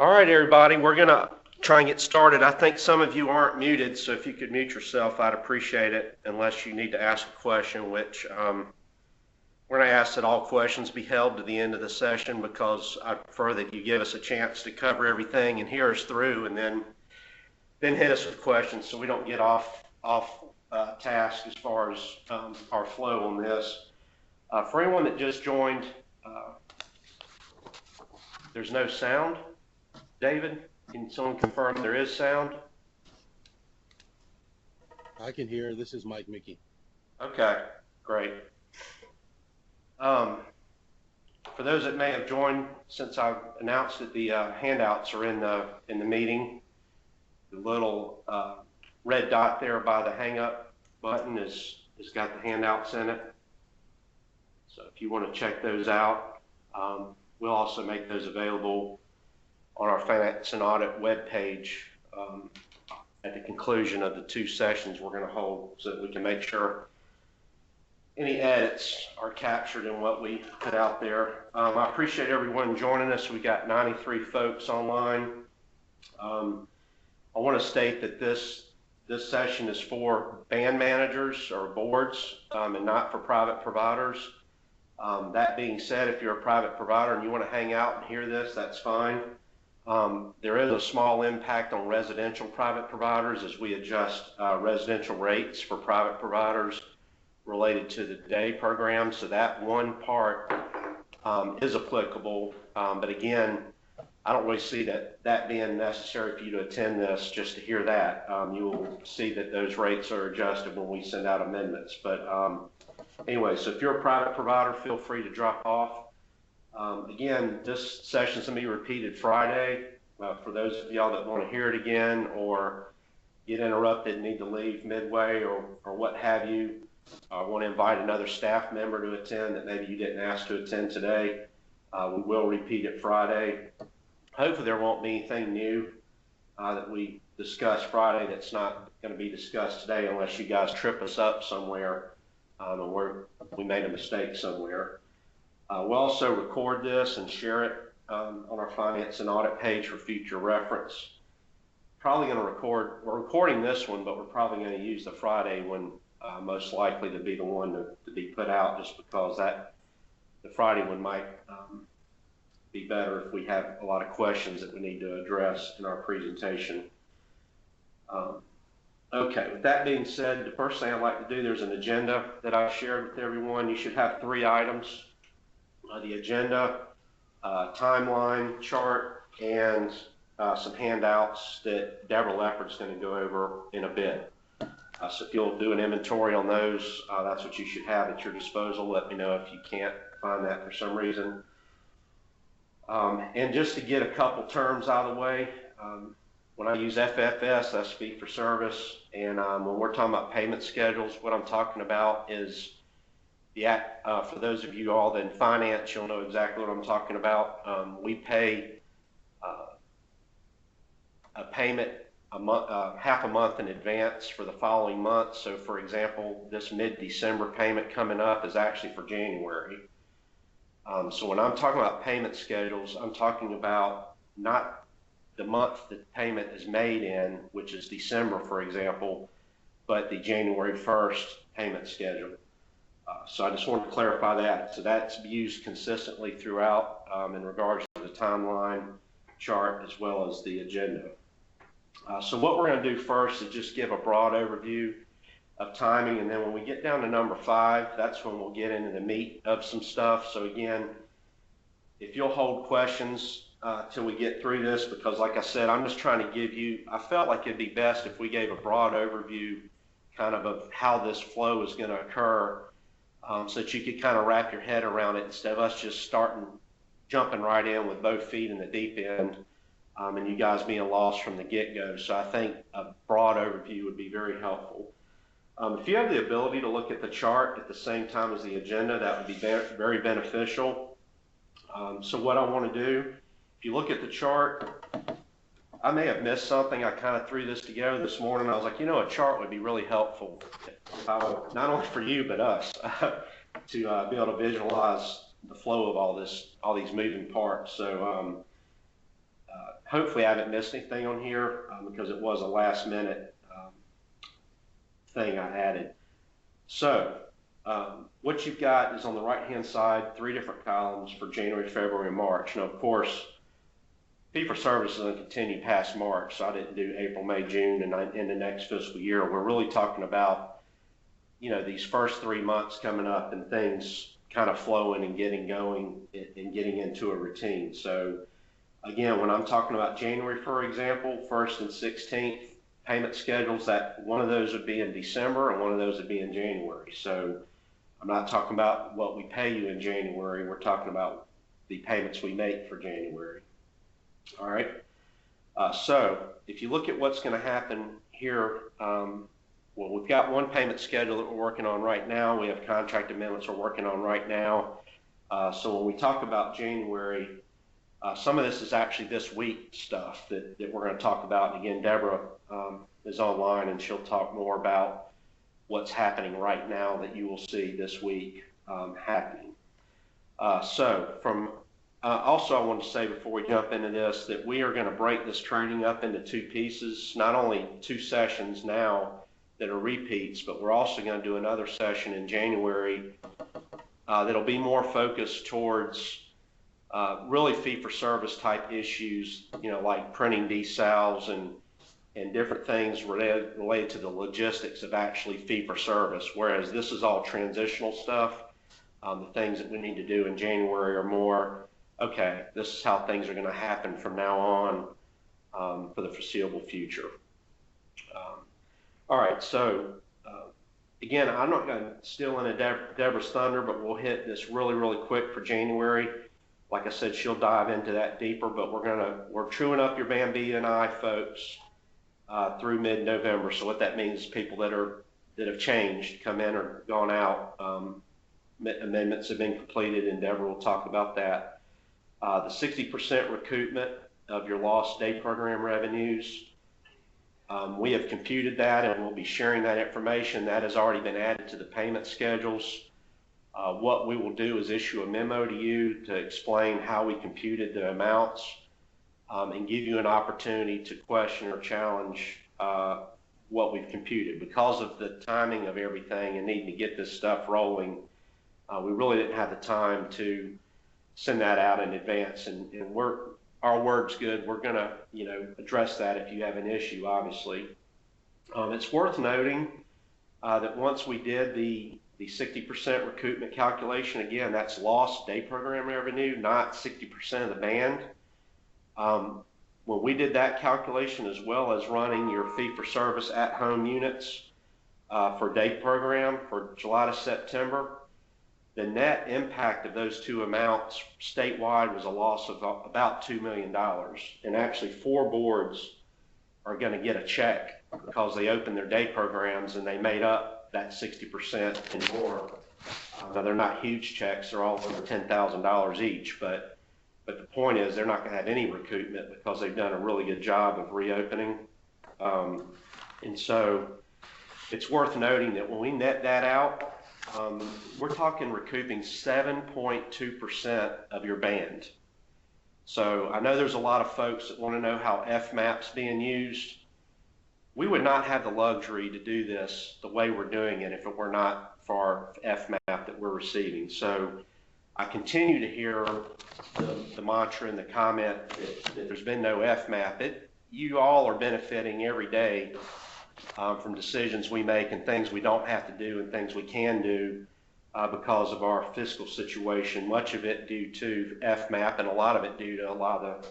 All right, everybody, we're going to try and get started. I think some of you aren't muted, so if you could mute yourself, I'd appreciate it, unless you need to ask a question, which we're going to ask that all questions be held to the end of the session because I prefer that you give us a chance to cover everything and hear us through and then hit us with questions so we don't get off task as far as our flow on this. For anyone that just joined, there's no sound. David, can someone confirm there is sound? I can hear. This is Mike Mickey. Okay, great. For those that may have joined since I've announced that the handouts are in the meeting, the little red dot there by the hang up button has got the handouts in it. So if you want to check those out, we'll also make those available on our Finance and Audit webpage at the conclusion of the two sessions we're going to hold so that we can make sure any edits are captured in what we put out there. I appreciate everyone joining us. We got 93 folks online. I want to state that this session is for band managers or boards and not for private providers. That being said, if you're a private provider and you want to hang out and hear this, that's fine. There is a small impact on residential private providers as we adjust residential rates for private providers related to the day program. So that one part is applicable. But again, I don't really see that being necessary for you to attend this just to hear that. You will see that those rates are adjusted when we send out amendments. But anyway, so if you're a private provider, feel free to drop off. Again, this session is going to be repeated Friday. For those of y'all that want to hear it again or get interrupted and need to leave midway or what have you, want to invite another staff member to attend that maybe you didn't ask to attend today, we will repeat it Friday. Hopefully there won't be anything new that we discussed Friday that's not going to be discussed today unless you guys trip us up somewhere and we made a mistake somewhere. We'll also record this and share it on our Finance and Audit page for future reference. Probably going to we're recording this one, but we're probably going to use the Friday one most likely to be the one to be put out just because the Friday one might be better if we have a lot of questions that we need to address in our presentation. Okay, with that being said, the first thing I'd like to do, there's an agenda that I've shared with everyone. You should have 3 items. The agenda, timeline chart, and some handouts that Deborah Leopard's going to go over in a bit. So if you'll do an inventory on those, that's what you should have at your disposal. Let me know if you can't find that for some reason. And just to get a couple terms out of the way, when I use FFS, that's fee for service, and when we're talking about payment schedules, what I'm talking about is for those of you all in finance, you'll know exactly what I'm talking about. We pay a payment half a month in advance for the following month. So for example, this mid-December payment coming up is actually for January. So when I'm talking about payment schedules, I'm talking about not the month that the payment is made in, which is December, for example, but the January 1st payment schedule. So I just want to clarify that. So that's used consistently throughout in regards to the timeline chart as well as the agenda. So what we're going to do first is just give a broad overview of timing, and then when we get down to number 5, that's when we'll get into the meat of some stuff. So again, if you'll hold questions till we get through this, because like I said, I'm just trying to give you, I felt like it'd be best if we gave a broad overview kind of how this flow is going to occur. So that you could kind of wrap your head around it instead of us just jumping right in with both feet in the deep end and you guys being lost from the get-go. So I think a broad overview would be very helpful. If you have the ability to look at the chart at the same time as the agenda, that would be very beneficial. So what I want to do, if you look at the chart, I may have missed something. I kind of threw this together this morning. I was like, a chart would be really helpful, not only for you, but us, to be able to visualize the flow of all these moving parts. So hopefully I haven't missed anything on here because it was a last minute thing I added. So what you've got is on the right hand side, 3 different columns for January, February, and March. Now, of course, fee-for-service is going to continue past March, so I didn't do April, May, June, and in the next fiscal year. We're really talking about, you know, these first 3 months coming up and things kind of flowing and getting going and getting into a routine. So again, when I'm talking about January, for example, 1st and 16th payment schedules, that one of those would be in December and one of those would be in January. So I'm not talking about what we pay you in January. We're talking about the payments we make for January. All right. So if you look at what's going to happen here, well, we've got one payment schedule that we're working on right now. We have contract amendments we're working on right now. So when we talk about January, some of this is actually this week stuff that we're going to talk about. And again, Deborah is online and she'll talk more about what's happening right now that you will see this week happening. So from also, I want to say before we jump into this that we are going to break this training up into 2 pieces, not only 2 sessions now that are repeats, but we're also going to do another session in January that'll be more focused towards really fee-for-service type issues, you know, like printing desals and different things related to the logistics of actually fee-for-service, whereas this is all transitional stuff. The things that we need to do in January are more, okay, this is how things are going to happen from now on for the foreseeable future. All right, so again, I'm not going to steal into Deborah's thunder, but we'll hit this really, really quick for January. Like I said, she'll dive into that deeper, but we're truing up your Band B and I folks through mid-November. So what that means is people that have changed, come in or gone out, amendments have been completed, and Deborah will talk about that. The 60% recoupment of your lost day program revenues. We have computed that and we'll be sharing that information. That has already been added to the payment schedules. What we will do is issue a memo to you to explain how we computed the amounts and give you an opportunity to question or challenge what we've computed. Because of the timing of everything and needing to get this stuff rolling, we really didn't have the time to send that out in advance, and our word's good. We're going to, you know, address that if you have an issue, obviously. It's worth noting that once we did the 60% recoupment calculation, again, that's lost day program revenue, not 60% of the band. When we did that calculation, as well as running your fee-for-service at-home units for day program for July to September, the net impact of those 2 amounts statewide was a loss of about $2 million. And actually 4 boards are going to get a check because they opened their day programs and they made up that 60% and more. Now they're not huge checks, they're all over $10,000 each, but the point is they're not going to have any recoupment because they've done a really good job of reopening. And so it's worth noting that when we net that out, we're talking recouping 7.2% of your band. So I know there's a lot of folks that want to know how FMAP's being used. We would not have the luxury to do this the way we're doing it if it were not for our FMAP that we're receiving. So I continue to hear the mantra and the comment that there's been no FMAP. You all are benefiting every day from decisions we make and things we don't have to do and things we can do because of our fiscal situation, much of it due to FMAP and a lot of it due to a lot of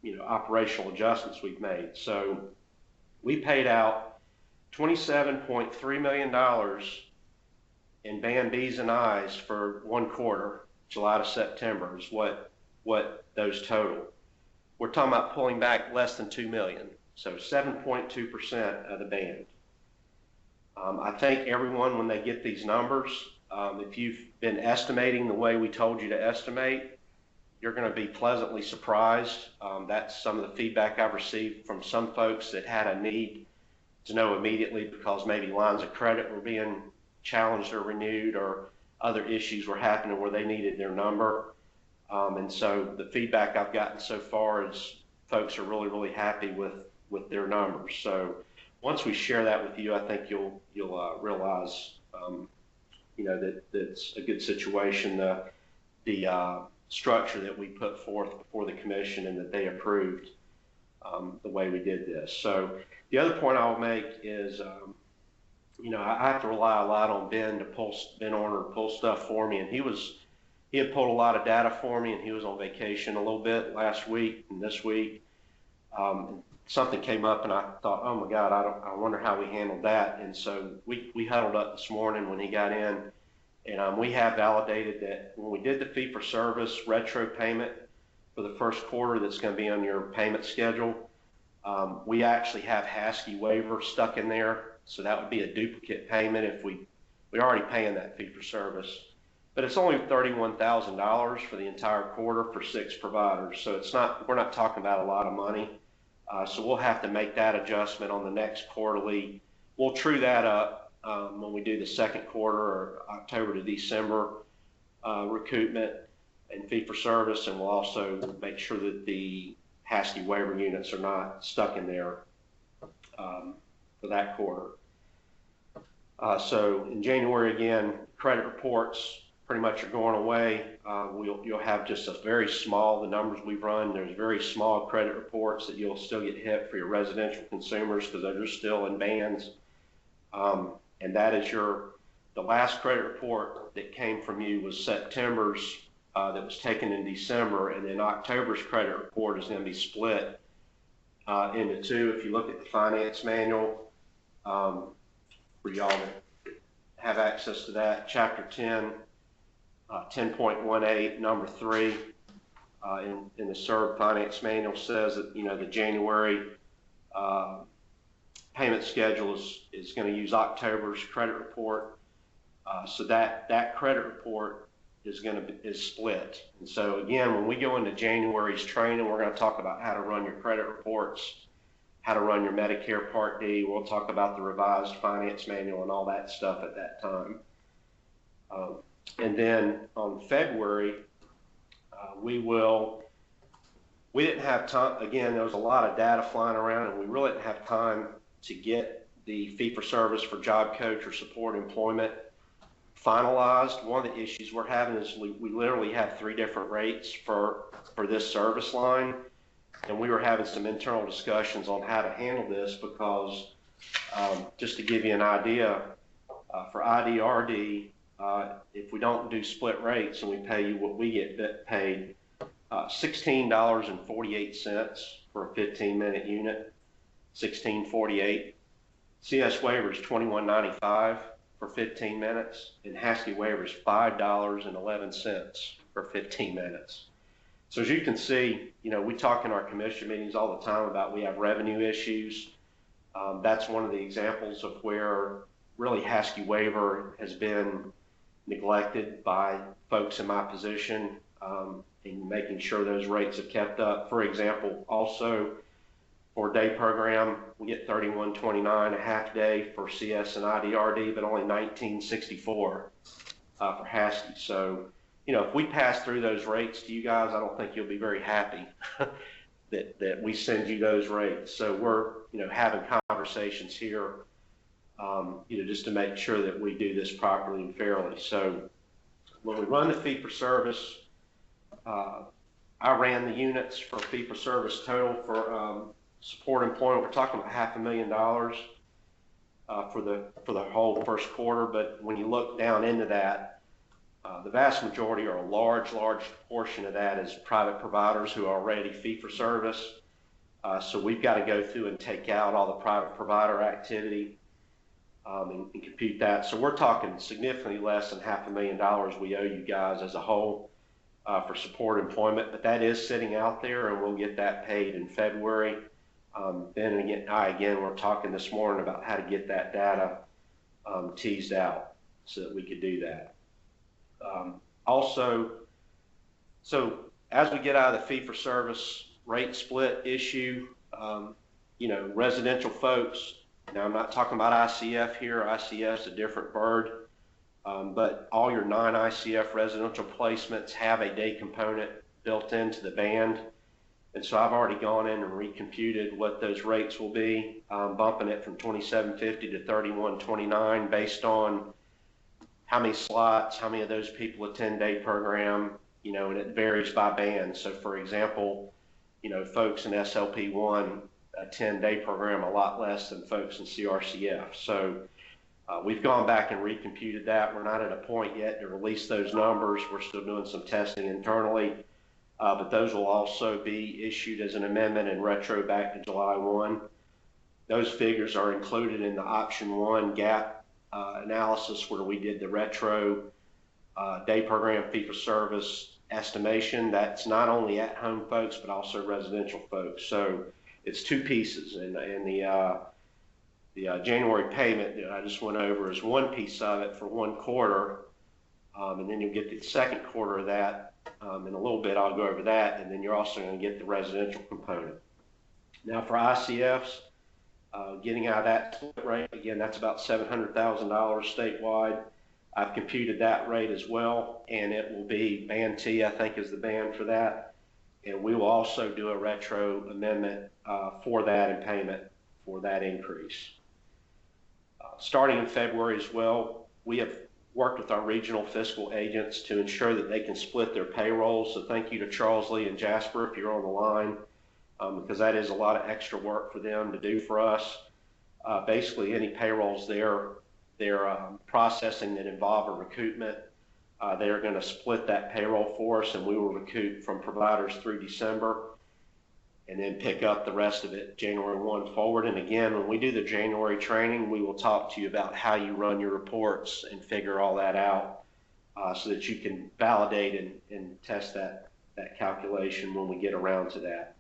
the operational adjustments we've made. So we paid out $27.3 million in Band Bs and Is for 1 quarter, July to September is what those total. We're talking about pulling back less than $2 million. So 7.2% of the band. I think everyone, when they get these numbers, if you've been estimating the way we told you to estimate, you're going to be pleasantly surprised. That's some of the feedback I've received from some folks that had a need to know immediately because maybe lines of credit were being challenged or renewed or other issues were happening where they needed their number. And so the feedback I've gotten so far is folks are really, really happy with their numbers. So once we share that with you, I think you'll realize, that it's a good situation. The structure that we put forth before the commission and that they approved, the way we did this. So the other point I'll make is, I have to rely a lot on Ben Orner to pull stuff for me, and he had pulled a lot of data for me, and he was on vacation a little bit last week and this week. Something came up, and I thought, oh my God, I wonder how we handled that. And so we huddled up this morning when he got in, and we have validated that when we did the fee-for-service retro payment for the first quarter that's going to be on your payment schedule, we actually have Haskell waiver stuck in there. So that would be a duplicate payment if we're already paying that fee-for-service. But it's only $31,000 for the entire quarter for 6 providers. So we're not talking about a lot of money. So we'll have to make that adjustment on the next quarterly. We'll true that up when we do the second quarter, or October to December recoupment and fee-for-service, and we'll also make sure that the Haskell waiver units are not stuck in there for that quarter. So in January, again, credit reports pretty much are going away. You'll have just the numbers we've run, there's very small credit reports that you'll still get hit for your residential consumers because they're still in bands. And that is the last credit report that came from you was September's that was taken in December, and then October's credit report is going to be split into 2. If you look at the finance manual, for y'all to have access to that, Chapter 10, 10.18, number 3, in the SERB finance manual says that, the January payment schedule is going to use October's credit report. So that credit report is split. And so again, when we go into January's training, we're going to talk about how to run your credit reports, how to run your Medicare Part D. We'll talk about the revised finance manual and all that stuff at that time. And then on February, we didn't have time. Again, there was a lot of data flying around, and we really didn't have time to get the fee-for-service for job coach or support employment finalized. One of the issues we're having is we literally have 3 different rates for this service line. And we were having some internal discussions on how to handle this because, just to give you an idea, for IDRD, if we don't do split rates and we pay you what we get paid, $16.48 for a 15-minute unit, $16.48. CS waiver is $21.95 for 15 minutes, and Haskell waiver is $5.11 for 15 minutes. So as you can see, we talk in our commission meetings all the time about we have revenue issues. That's one of the examples of where really Haskell waiver has been neglected by folks in my position in making sure those rates have kept up. For example, also for day program, we get $31.29 a half day for CS and IDRD, but only $19.64 for Haskell. So, if we pass through those rates to you guys, I don't think you'll be very happy that we send you those rates. So we're, having conversations here, just to make sure that we do this properly and fairly. So when we run the fee-for-service, I ran the units for fee-for-service total for support employment. We're talking about $500,000 for the whole first quarter. But when you look down into that, the vast majority, or a large portion of that, is private providers who are already fee-for-service. So we've got to go through and take out all the private provider activity and compute that. So we're talking significantly less than $500,000 we owe you guys as a whole for support employment. But that is sitting out there, and we'll get that paid in February. Ben and again, we're talking this morning about how to get that data teased out so that we could do that. Also, so as we get out of the fee-for-service rate split issue, residential folks, now I'm not talking about ICF here. ICF is a different bird, but all your non-ICF residential placements have a day component built into the band. And so I've already gone in and recomputed what those rates will be, bumping it from $27.50 to $31.29 based on how many slots, how many of those people attend day program, and it varies by band. So for example, folks in SLP1 attend day program a lot less than folks in CRCF. So we've gone back and recomputed that. We're not at a point yet to release those numbers. We're still doing some testing internally, but those will also be issued as an amendment and retro back to July 1. Those figures are included in the option 1 gap analysis where we did the retro day program fee for service estimation. That's not only at home folks, but also residential folks. So it's two pieces, and the January payment that I just went over is one piece of it for 1 quarter, and then you'll get the second quarter of that in a little bit. I'll go over that, and then you're also going to get the residential component. Now for ICFs, getting out of that split rate, again, that's about $700,000 statewide. I've computed that rate as well, and it will be band T, I think, is the band for that. And we will also do a retro amendment for that and payment for that increase. Starting in February as well, we have worked with our regional fiscal agents to ensure that they can split their payrolls. So thank you to Charles Lee and Jasper if you're on the line, because that is a lot of extra work for them to do for us. Basically, any payrolls they're processing that involve a recoupment, they are going to split that payroll for us, and we will recoup from providers through December and then pick up the rest of it January 1 forward. And again, when we do the January training, we will talk to you about how you run your reports and figure all that out so that you can validate and test that calculation when we get around to that.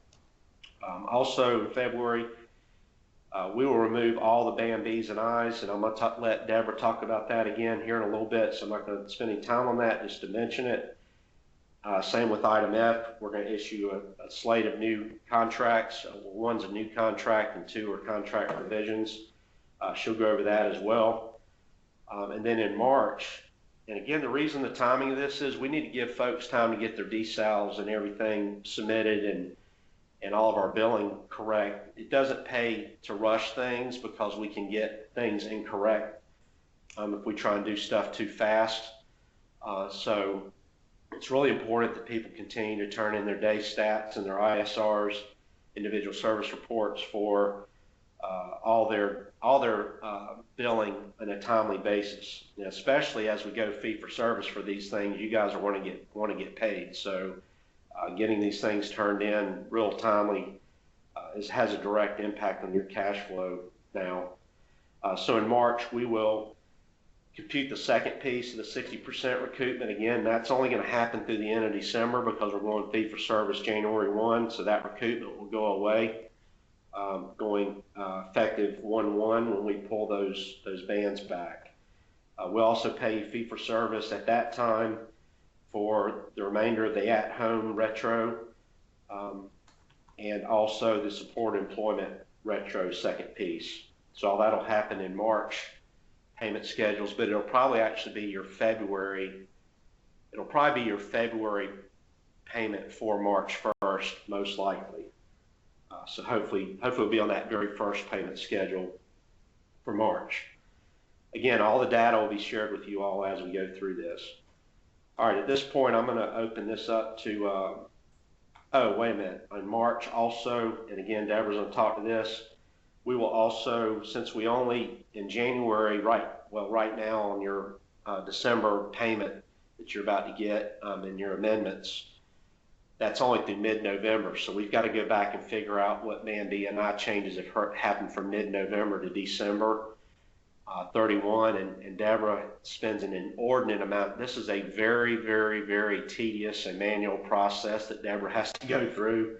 Also in February, we will remove all the band Bs and Is, and I'm going to let Deborah talk about that again here in a little bit, so I'm not going to spend any time on that, just to mention it. Same with item F. We're going to issue a slate of new contracts. One's a new contract and 2 are contract revisions. She'll go over that as well. And then in March, and again, the reason the timing of this is we need to give folks time to get their desals and everything submitted and all of our billing correct. It doesn't pay to rush things because we can get things incorrect if we try and do stuff too fast. So it's really important that people continue to turn in their day stats and their ISRs, individual service reports, for all their billing on a timely basis. And especially as we go fee for service for these things, you guys want to get paid. So getting these things turned in real timely has a direct impact on your cash flow now. So in March, we will compute the second piece of the 60% recoupment. Again, that's only going to happen through the end of December because we're going fee for service January 1, so that recoupment will go away going effective 1/1 when we pull those bands back. We'll also pay you fee for service at that time for the remainder of the at-home retro and also the support employment retro second piece. So all that'll happen in March payment schedules, but it'll probably actually be your February. It'll probably be your February payment for March 1st, most likely. So hopefully we'll be on that very first payment schedule for March. Again, all the data will be shared with you all as we go through this. All right, at this point, I'm going to open this up to, oh, wait a minute. In March also, and again, Deborah's going to talk to this, we will also, since we only in January, right now on your December payment that you're about to get in your amendments, that's only through mid-November. So we've got to go back and figure out what band B and I changes have happened from mid-November to December 31. And Deborah spends an inordinate amount. This is a very, very, very tedious and manual process that Deborah has to go through.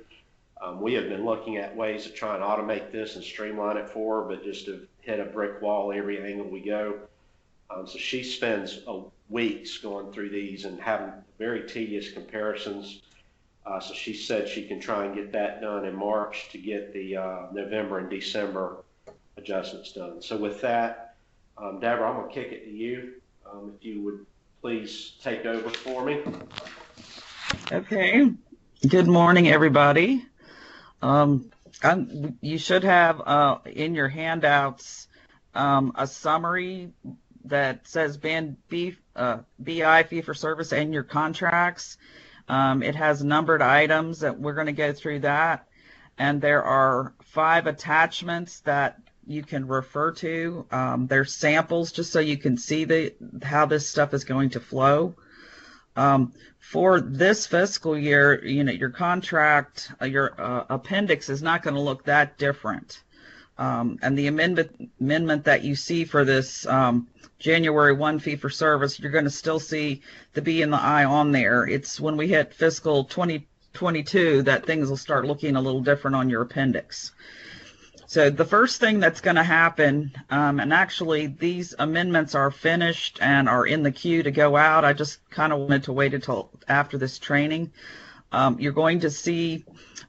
We have been looking at ways to try and automate this and streamline it for her, but just have hit a brick wall every angle we go. So she spends weeks going through these and having very tedious comparisons. So she said she can try and get that done in March to get the November and December adjustments done. So with that, Deborah, I'm going to kick it to you. If you would please take over for me. Okay. Good morning, everybody. Um, you should have in your handouts a summary that says Band B, BI fee for service and your contracts. It has numbered items that we're going to go through that. And there are 5 attachments that you can refer to. They're samples just so you can see how this stuff is going to flow. For this fiscal year, your contract, your appendix is not going to look that different. And the amendment that you see for this January 1 fee for service, you're going to still see the B and the I on there. It's when we hit fiscal 2022 that things will start looking a little different on your appendix. So the first thing that's going to happen, and actually these amendments are finished and are in the queue to go out. I just kind of wanted to wait until after this training. You're going to see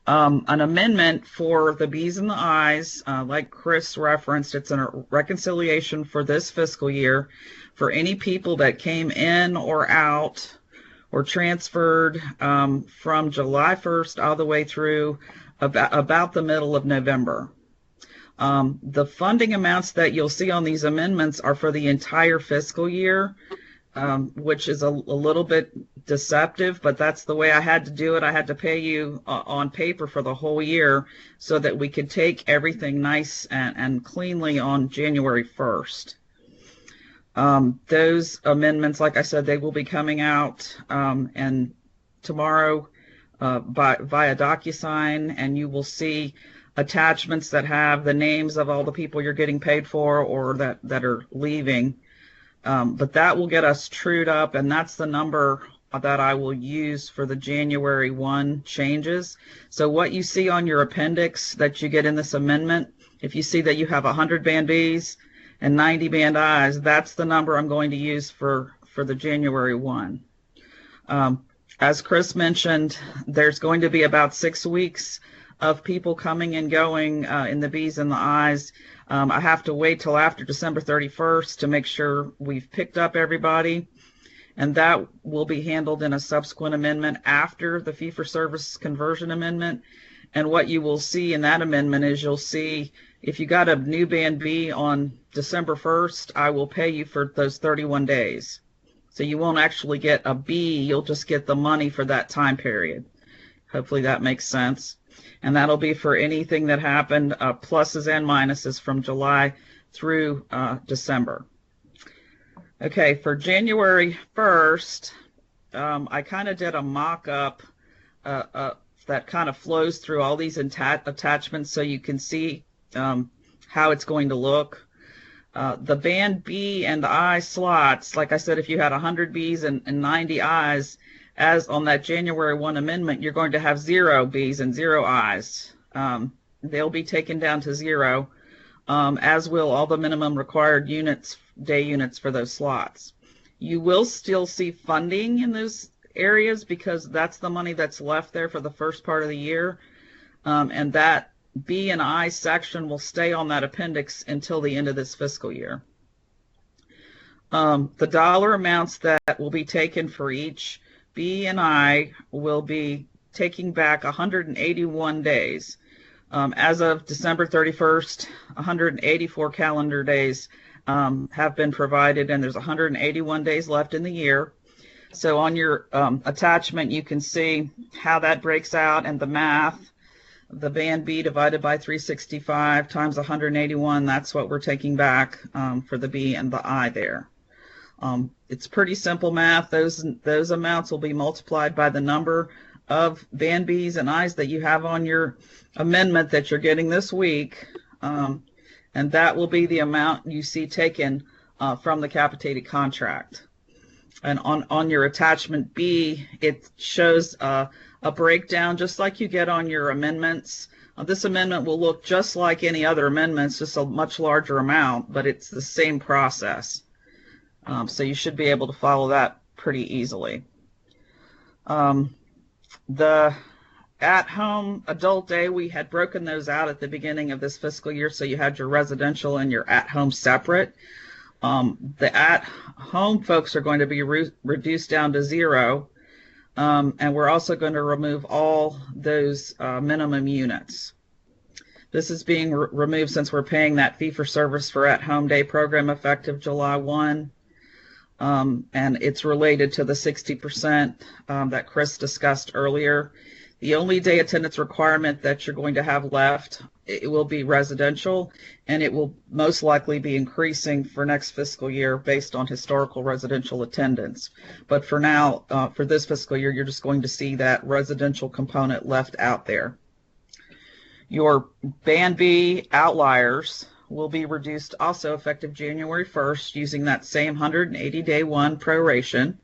an amendment for the B's and the I's, like Chris referenced. It's a reconciliation for this fiscal year for any people that came in or out or transferred from July 1st all the way through about the middle of November. The funding amounts that you'll see on these amendments are for the entire fiscal year, which is a little bit deceptive, but that's the way I had to do it. I had to pay you on paper for the whole year so that we could take everything nice and cleanly on January 1st. Those amendments, like I said, they will be coming out and tomorrow via DocuSign, and you will see attachments that have the names of all the people you're getting paid for or that are leaving. But that will get us trued up, and that's the number that I will use for the January 1 changes. So what you see on your appendix that you get in this amendment, if you see that you have 100 Band Bs and 90 Band Is, that's the number I'm going to use for the January 1. As Chris mentioned, there's going to be about 6 weeks of people coming and going in the B's and the I's. I have to wait till after December 31st to make sure we've picked up everybody, and that will be handled in a subsequent amendment after the fee-for-service conversion amendment. And what you will see in that amendment is you'll see if you got a new Band B on December 1st, I will pay you for those 31 days. So you won't actually get a B, you'll just get the money for that time period. Hopefully that makes sense. And that'll be for anything that happened, pluses and minuses from July through December. Okay, for January 1st, I kind of did a mock-up that kind of flows through all these attachments so you can see how it's going to look. The Band B and I slots, like I said, if you had 100 Bs and 90 Is, as on that January 1 amendment, you're going to have 0 Bs and 0 Is. They'll be taken down to 0, as will all the minimum required units, day units for those slots. You will still see funding in those areas because that's the money that's left there for the first part of the year. And that B and I section will stay on that appendix until the end of this fiscal year. The dollar amounts that will be taken for each B and I will be taking back 181 days. As of December 31st, 184 calendar days have been provided, and there's 181 days left in the year. So on your attachment, you can see how that breaks out and the math. The Band B divided by 365 times 181, that's what we're taking back for the B and the I there. It's pretty simple math. Those amounts will be multiplied by the number of Band Bs and Is that you have on your amendment that you're getting this week, and that will be the amount you see taken from the capitated contract. And on your attachment B, it shows a breakdown just like you get on your amendments. This amendment will look just like any other amendments, just a much larger amount, but it's the same process. So you should be able to follow that pretty easily. The at-home adult day, we had broken those out at the beginning of this fiscal year, so you had your residential and your at-home separate. The at-home folks are going to be reduced down to 0. And we're also going to remove all those minimum units. This is being removed since we're paying that fee-for-service for at-home day program effective July 1. And it's related to the 60% that Chris discussed earlier. The only day attendance requirement that you're going to have left, it will be residential, and it will most likely be increasing for next fiscal year based on historical residential attendance. But for now, for this fiscal year, you're just going to see that residential component left out there. Your Band B outliers will be reduced also effective January 1st using that same 180-day one proration.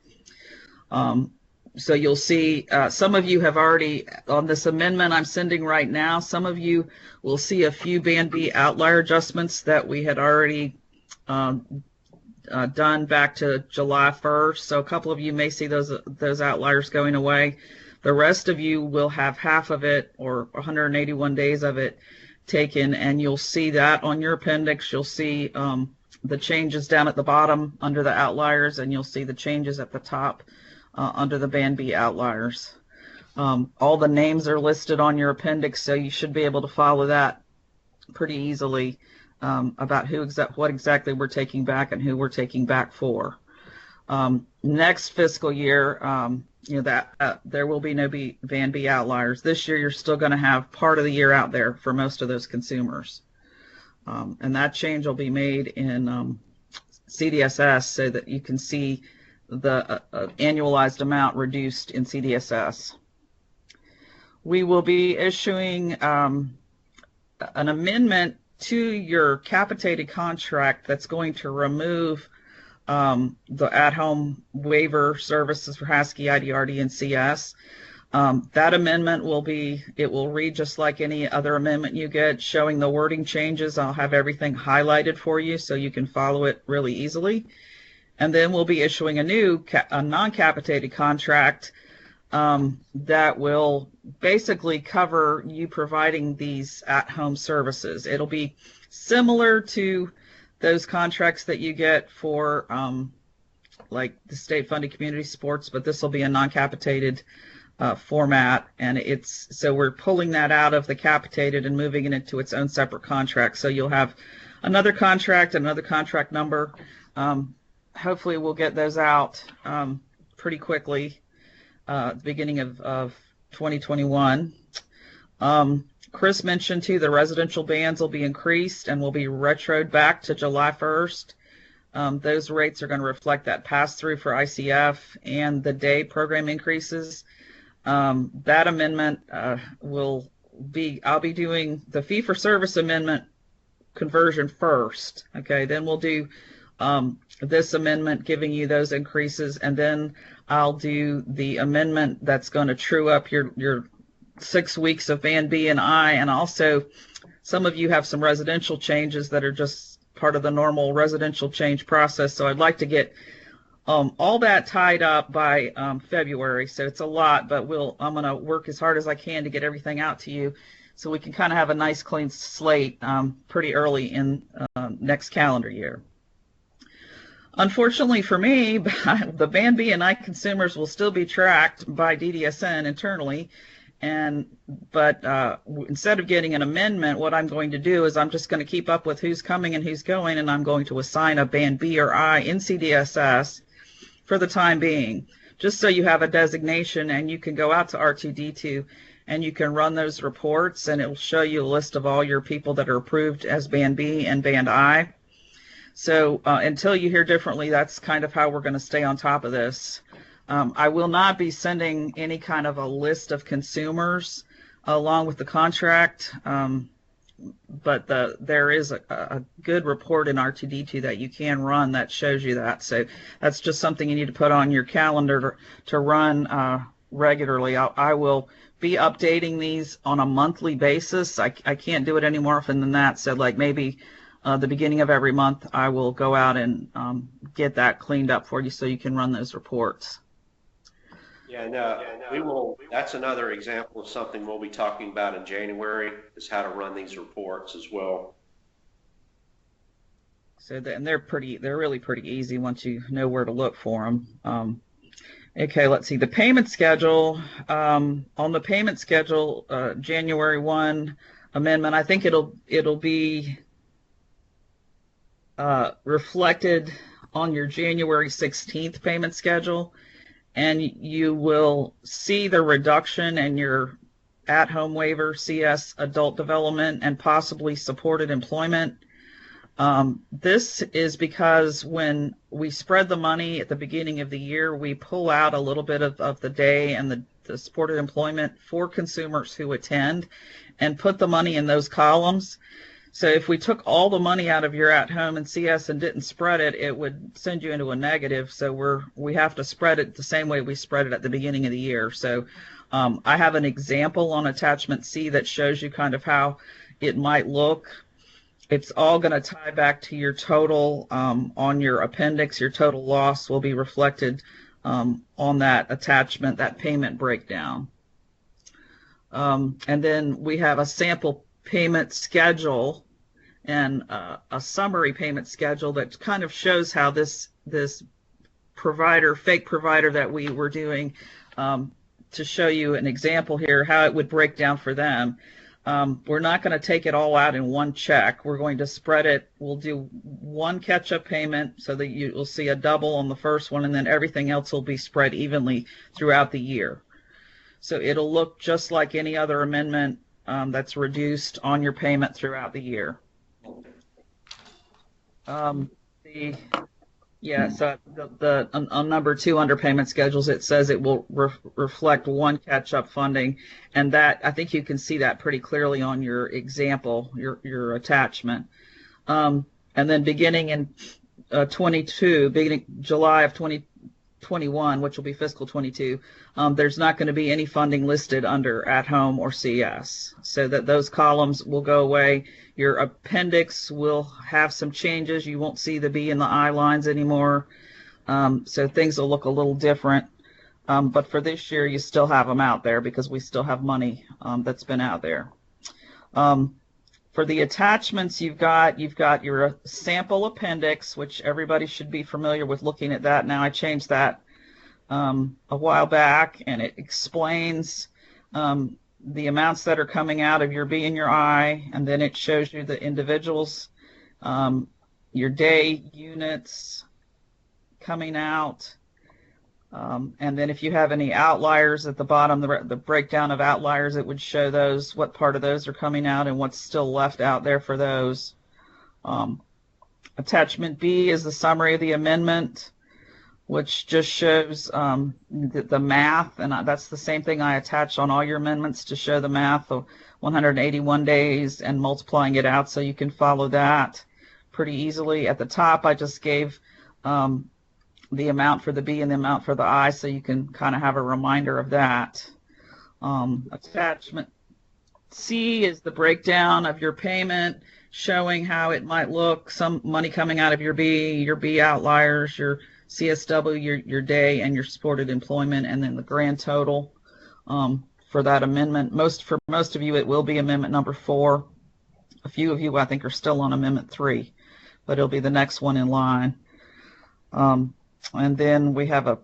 So you'll see some of you have already, on this amendment I'm sending right now, some of you will see a few Band B outlier adjustments that we had already done back to July 1st. So a couple of you may see those outliers going away. The rest of you will have half of it, or 181 days of it, taken, and you'll see that on your appendix. You'll see the changes down at the bottom under the outliers, and you'll see the changes at the top under the Band B outliers. All the names are listed on your appendix, so you should be able to follow that pretty easily about what exactly we're taking back and who we're taking back for. Next fiscal year, there will be no Band B outliers. This year, you're still going to have part of the year out there for most of those consumers. And that change will be made in CDSS so that you can see the annualized amount reduced in CDSS. We will be issuing an amendment to your capitated contract that's going to remove the at-home waiver services for HASCII, IDRD, and CS. That amendment will read just like any other amendment you get, showing the wording changes. I'll have everything highlighted for you so you can follow it really easily. And then we'll be issuing a non-capitated contract that will basically cover you providing these at-home services. It'll be similar to those contracts that you get for like the state-funded community sports, but this will be a non-capitated format, and so we're pulling that out of the capitated and moving it into its own separate contract. So you'll have another contract, another contract number. Hopefully we'll get those out pretty quickly at the beginning of 2021. Chris mentioned too, the residential bands will be increased and will be retroed back to July 1st. Those rates are going to reflect that pass-through for ICF and the day program increases. That amendment I'll be doing the fee-for-service amendment conversion first. Okay, then we'll do this amendment giving you those increases, and then I'll do the amendment that's going to true up your 6 weeks of Band B and I, and also some of you have some residential changes that are just part of the normal residential change process. So I'd like to get all that tied up by February. So it's a lot, but I'm going to work as hard as I can to get everything out to you so we can kind of have a nice clean slate pretty early in next calendar year. Unfortunately for me, the Band B and I consumers will still be tracked by DDSN internally. But instead of getting an amendment, what I'm going to do is I'm just going to keep up with who's coming and who's going, and I'm going to assign a Band B or I in CDSS for the time being, just so you have a designation and you can go out to R2D2 and you can run those reports, and it will show you a list of all your people that are approved as Band B and Band I. So until you hear differently, that's kind of how we're going to stay on top of this. I will not be sending any kind of a list of consumers along with the contract, but there is a good report in R2D2 that you can run that shows you that. So that's just something you need to put on your calendar to run regularly. I will be updating these on a monthly basis. I can't do it any more often than that. So like maybe the beginning of every month, I will go out and get that cleaned up for you so you can run those reports. Yeah, and that's another example of something we'll be talking about in January, is how to run these reports as well. So they're really pretty easy once you know where to look for them. Okay, let's see. The payment schedule, on the payment schedule, January 1 amendment, I think it'll be reflected on your January 16th payment schedule, and you will see the reduction in your at-home waiver, CS adult development, and possibly supported employment. This is because when we spread the money at the beginning of the year, we pull out a little bit of the day and the supported employment for consumers who attend and put the money in those columns. So if we took all the money out of your at-home and CS and didn't spread it, it would send you into a negative. So we have to spread it the same way we spread it at the beginning of the year. So I have an example on attachment C that shows you kind of how it might look. It's all going to tie back to your total on your appendix. Your total loss will be reflected on that attachment, that payment breakdown. And then we have a sample payment schedule and a summary payment schedule that kind of shows how this fake provider that we were doing, to show you an example here, how it would break down for them. We're not going to take it all out in one check. We're going to spread it. We'll do one catch-up payment so that you will see a double on the first one, and then everything else will be spread evenly throughout the year. So it'll look just like any other amendment that's reduced on your payment throughout the year. On number 2 under payment schedules, it says it will reflect one catch-up funding, and that I think you can see that pretty clearly on your example, your attachment. And then beginning in beginning July of 2021, which will be fiscal 22, there's not going to be any funding listed under at home or CS, so that those columns will go away. Your appendix will have some changes. You won't see the B and the I lines anymore. So things will look a little different. But for this year, you still have them out there because we still have money that's been out there. For the attachments, you've got your sample appendix, which everybody should be familiar with looking at that. Now, I changed that a while back, and it explains the amounts that are coming out of your B and your I, and then it shows you the individuals, your day units coming out, and then if you have any outliers at the bottom, the breakdown of outliers, it would show those, what part of those are coming out and what's still left out there for those. Attachment B is the summary of the amendment, which just shows the math, and that's the same thing I attach on all your amendments to show the math of 181 days and multiplying it out so you can follow that pretty easily. At the top, I just gave the amount for the B and the amount for the I, so you can kind of have a reminder of that. Attachment C is the breakdown of your payment, showing how it might look, some money coming out of your B outliers, your CSW, your day, and your supported employment, and then the grand total for that amendment. For most of you, it will be amendment number 4. A few of you, I think, are still on amendment 3, but it'll be the next one in line. And then we have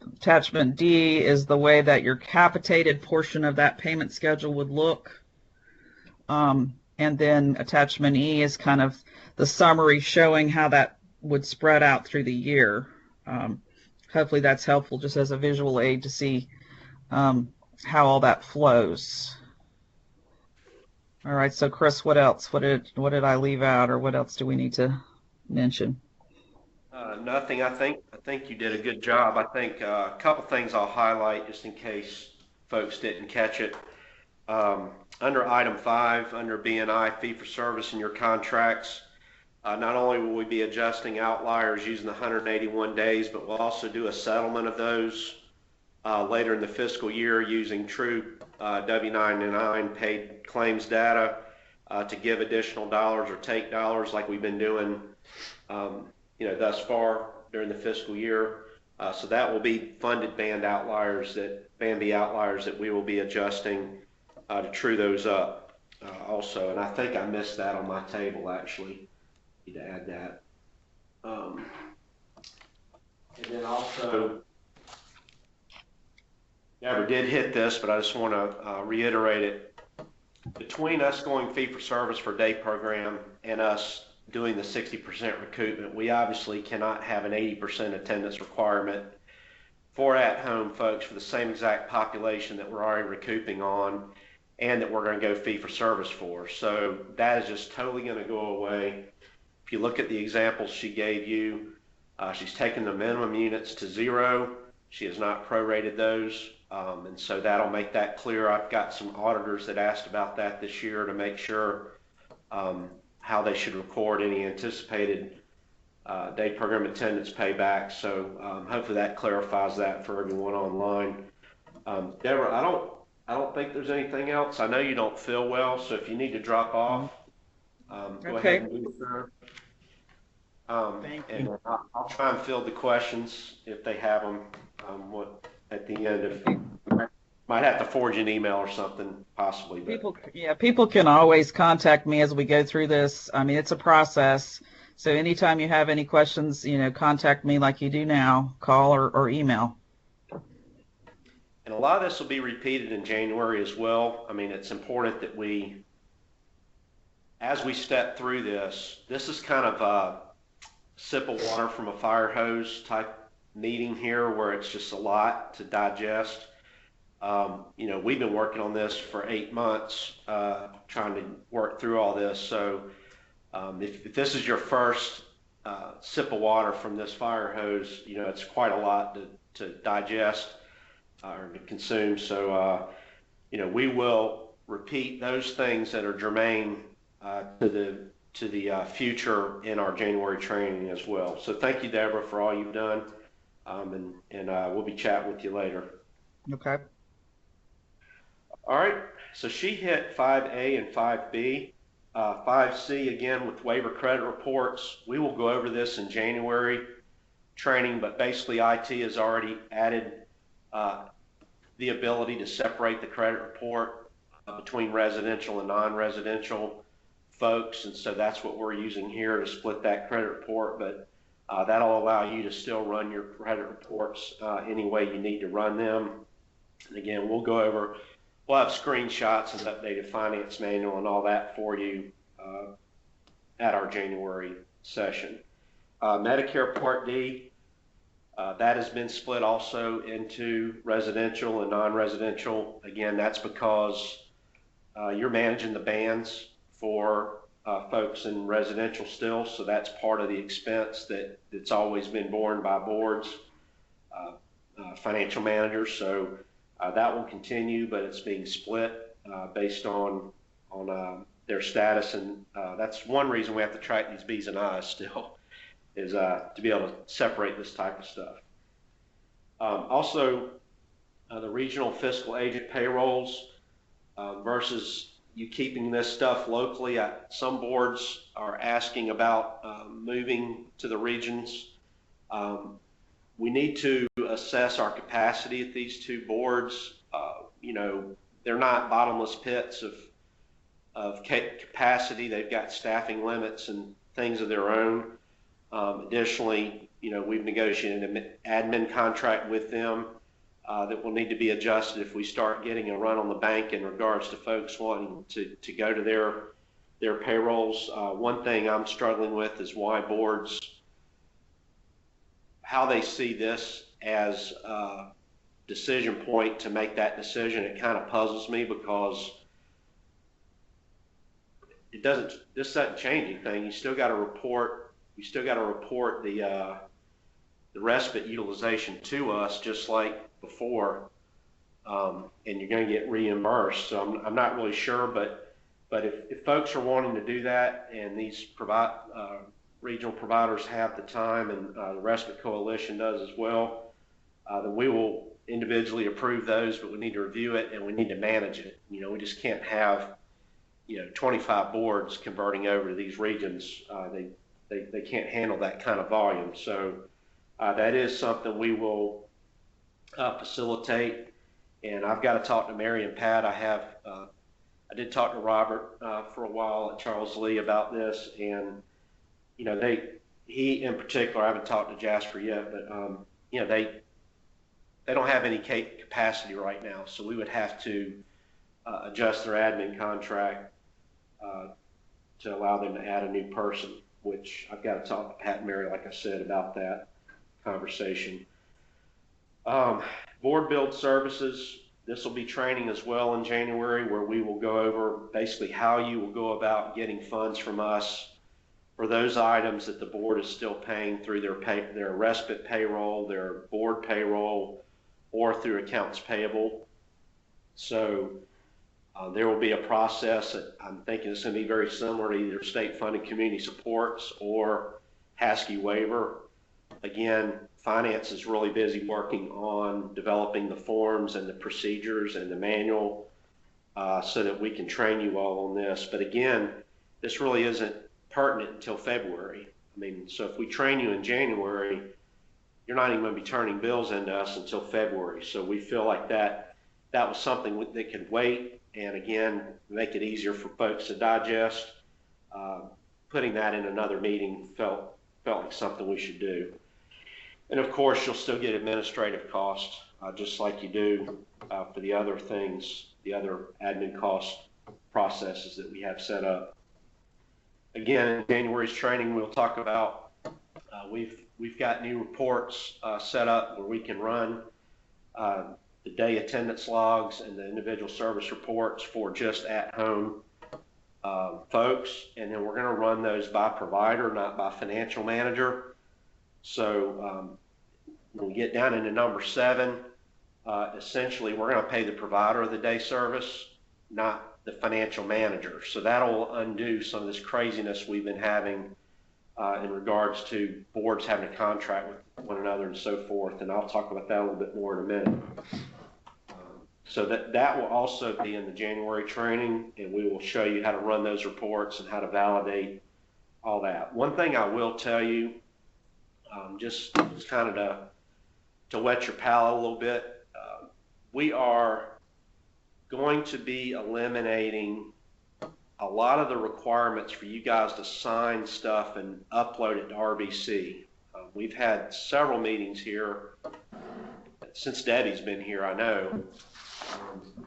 attachment D is the way that your capitated portion of that payment schedule would look. And then attachment E is kind of the summary showing how that would spread out through the year. Hopefully that's helpful just as a visual aid to see how all that flows. All right, so Chris, what else? What did I leave out, or what else do we need to mention? Nothing. I think you did a good job. I think a couple things I'll highlight just in case folks didn't catch it. Under item 5, under B&I, fee for service in your contracts, not only will we be adjusting outliers using the 181 days, but we'll also do a settlement of those later in the fiscal year using true W-9 paid claims data to give additional dollars or take dollars like we've been doing thus far during the fiscal year. So that will be funded band B outliers that we will be adjusting to true those up also. And I think I missed that on my table, actually. Need to add that. And then also Deborah did hit this, but I just want to reiterate it. Between us going fee for service for day program and us doing the 60% recoupment, we obviously cannot have an 80% attendance requirement for at-home folks for the same exact population that we're already recouping on and that we're going to go fee for service for. So that is just totally going to go away. If you look at the examples she gave you, she's taken the minimum units to 0. She has not prorated those. And so that'll make that clear. I've got some auditors that asked about that this year to make sure how they should record any anticipated day program attendance payback. So hopefully that clarifies that for everyone online. Deborah, I don't think there's anything else. I know you don't feel well, so if you need to drop off, go ahead and do so. Thank and you. I'll try and field the questions if they have them at the end. If might have to forge an email or something, possibly. But. People can always contact me as we go through this. I mean, it's a process. So anytime you have any questions, contact me like you do now, call or email. And a lot of this will be repeated in January as well. I mean, it's important that as we step through this is kind of a sip of water from a fire hose type meeting here where it's just a lot to digest. We've been working on this for 8 months, trying to work through all this. So if this is your first sip of water from this fire hose, it's quite a lot to digest or to consume. So, we will repeat those things that are germane to the future in our January training as well. So thank you, Deborah, for all you've done. And we'll be chatting with you later. Okay. All right, so she hit 5A and 5B. 5C, again, with waiver credit reports. We will go over this in January training, but basically IT has already added the ability to separate the credit report between residential and non-residential folks, and so that's what we're using here to split that credit report, but that'll allow you to still run your credit reports any way you need to run them. And again, we'll have screenshots and updated finance manual and all that for you at our January session. Medicare Part D, that has been split also into residential and non-residential. Again, that's because you're managing the bands for folks in residential still, so that's part of the expense that's always been borne by boards, financial managers. So that will continue, but it's being split based on their status, and that's one reason we have to track these B's and I's still, is to be able to separate this type of stuff. Also, the regional fiscal agent payrolls versus you keeping this stuff locally. Some boards are asking about moving to the regions. We need to assess our capacity at these two boards. They're not bottomless pits of capacity. They've got staffing limits and things of their own. Additionally, we've negotiated an admin contract with them that will need to be adjusted if we start getting a run on the bank in regards to folks wanting to go to their payrolls. One thing I'm struggling with is why boards, how they see this as a decision point to make that decision. It kind of puzzles me because this doesn't change anything. You still got to report the respite utilization to us just like before, and you're going to get reimbursed. So I'm not really sure, but if folks are wanting to do that and these regional providers have the time, and the Respite Coalition does as well, then we will individually approve those, but we need to review it and we need to manage it. We just can't have 25 boards converting over to these regions. They can't handle that kind of volume. So that is something we will facilitate. And I've got to talk to Mary and Pat. I did talk to Robert for a while at Charles Lee about this, and he in particular, I haven't talked to Jasper yet, but they don't have any capacity right now, so we would have to adjust their admin contract to allow them to add a new person, which I've got to talk to Pat and Mary, like I said, about that conversation. Board build services, this will be training as well in January, where we will go over basically how you will go about getting funds from us for those items that the board is still paying through their respite payroll, their board payroll, or through accounts payable. So there will be a process that I'm thinking is going to be very similar to either state funded community supports or HASKI waiver. Again, finance is really busy working on developing the forms and the procedures and the manual so that we can train you all on this. But again, this really isn't pertinent until February. I mean, so if we train you in January, you're not even going to be turning bills into us until February. So we feel like that was something that could wait, and again, make it easier for folks to digest. Putting that in another meeting felt like something we should do. And of course, you'll still get administrative costs, just like you do for the other things, the other admin cost processes that we have set up. Again, in January's training, we'll talk about, we've got new reports set up where we can run the day attendance logs and the individual service reports for just at-home folks. And then we're going to run those by provider, not by financial manager. So when we get down into number 7, essentially we're going to pay the provider of the day service, not the financial manager. So that'll undo some of this craziness we've been having in regards to boards having a contract with one another and so forth. And I'll talk about that a little bit more in a minute. So that will also be in the January training, and we will show you how to run those reports and how to validate all that. One thing I will tell you, just kind of to wet your palate a little bit, we are going to be eliminating a lot of the requirements for you guys to sign stuff and upload it to RBC. We've had several meetings here since Debbie's been here, I know,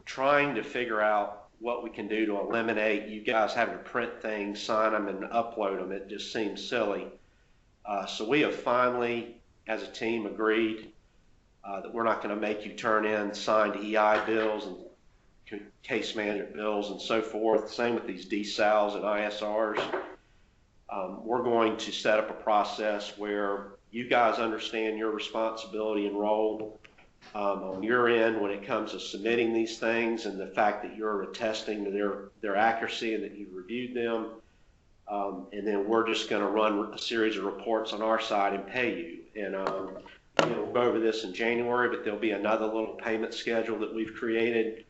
trying to figure out what we can do to eliminate you guys having to print things, sign them, and upload them. It just seems silly. So we have finally, as a team, agreed that we're not going to make you turn in signed EI bills and case management bills and so forth. Same with these DSALs and ISRs. We're going to set up a process where you guys understand your responsibility and role on your end when it comes to submitting these things, and the fact that you're attesting to their accuracy and that you've reviewed them. And then we're just going to run a series of reports on our side and pay you. And we'll go over this in January, but there'll be another little payment schedule that we've created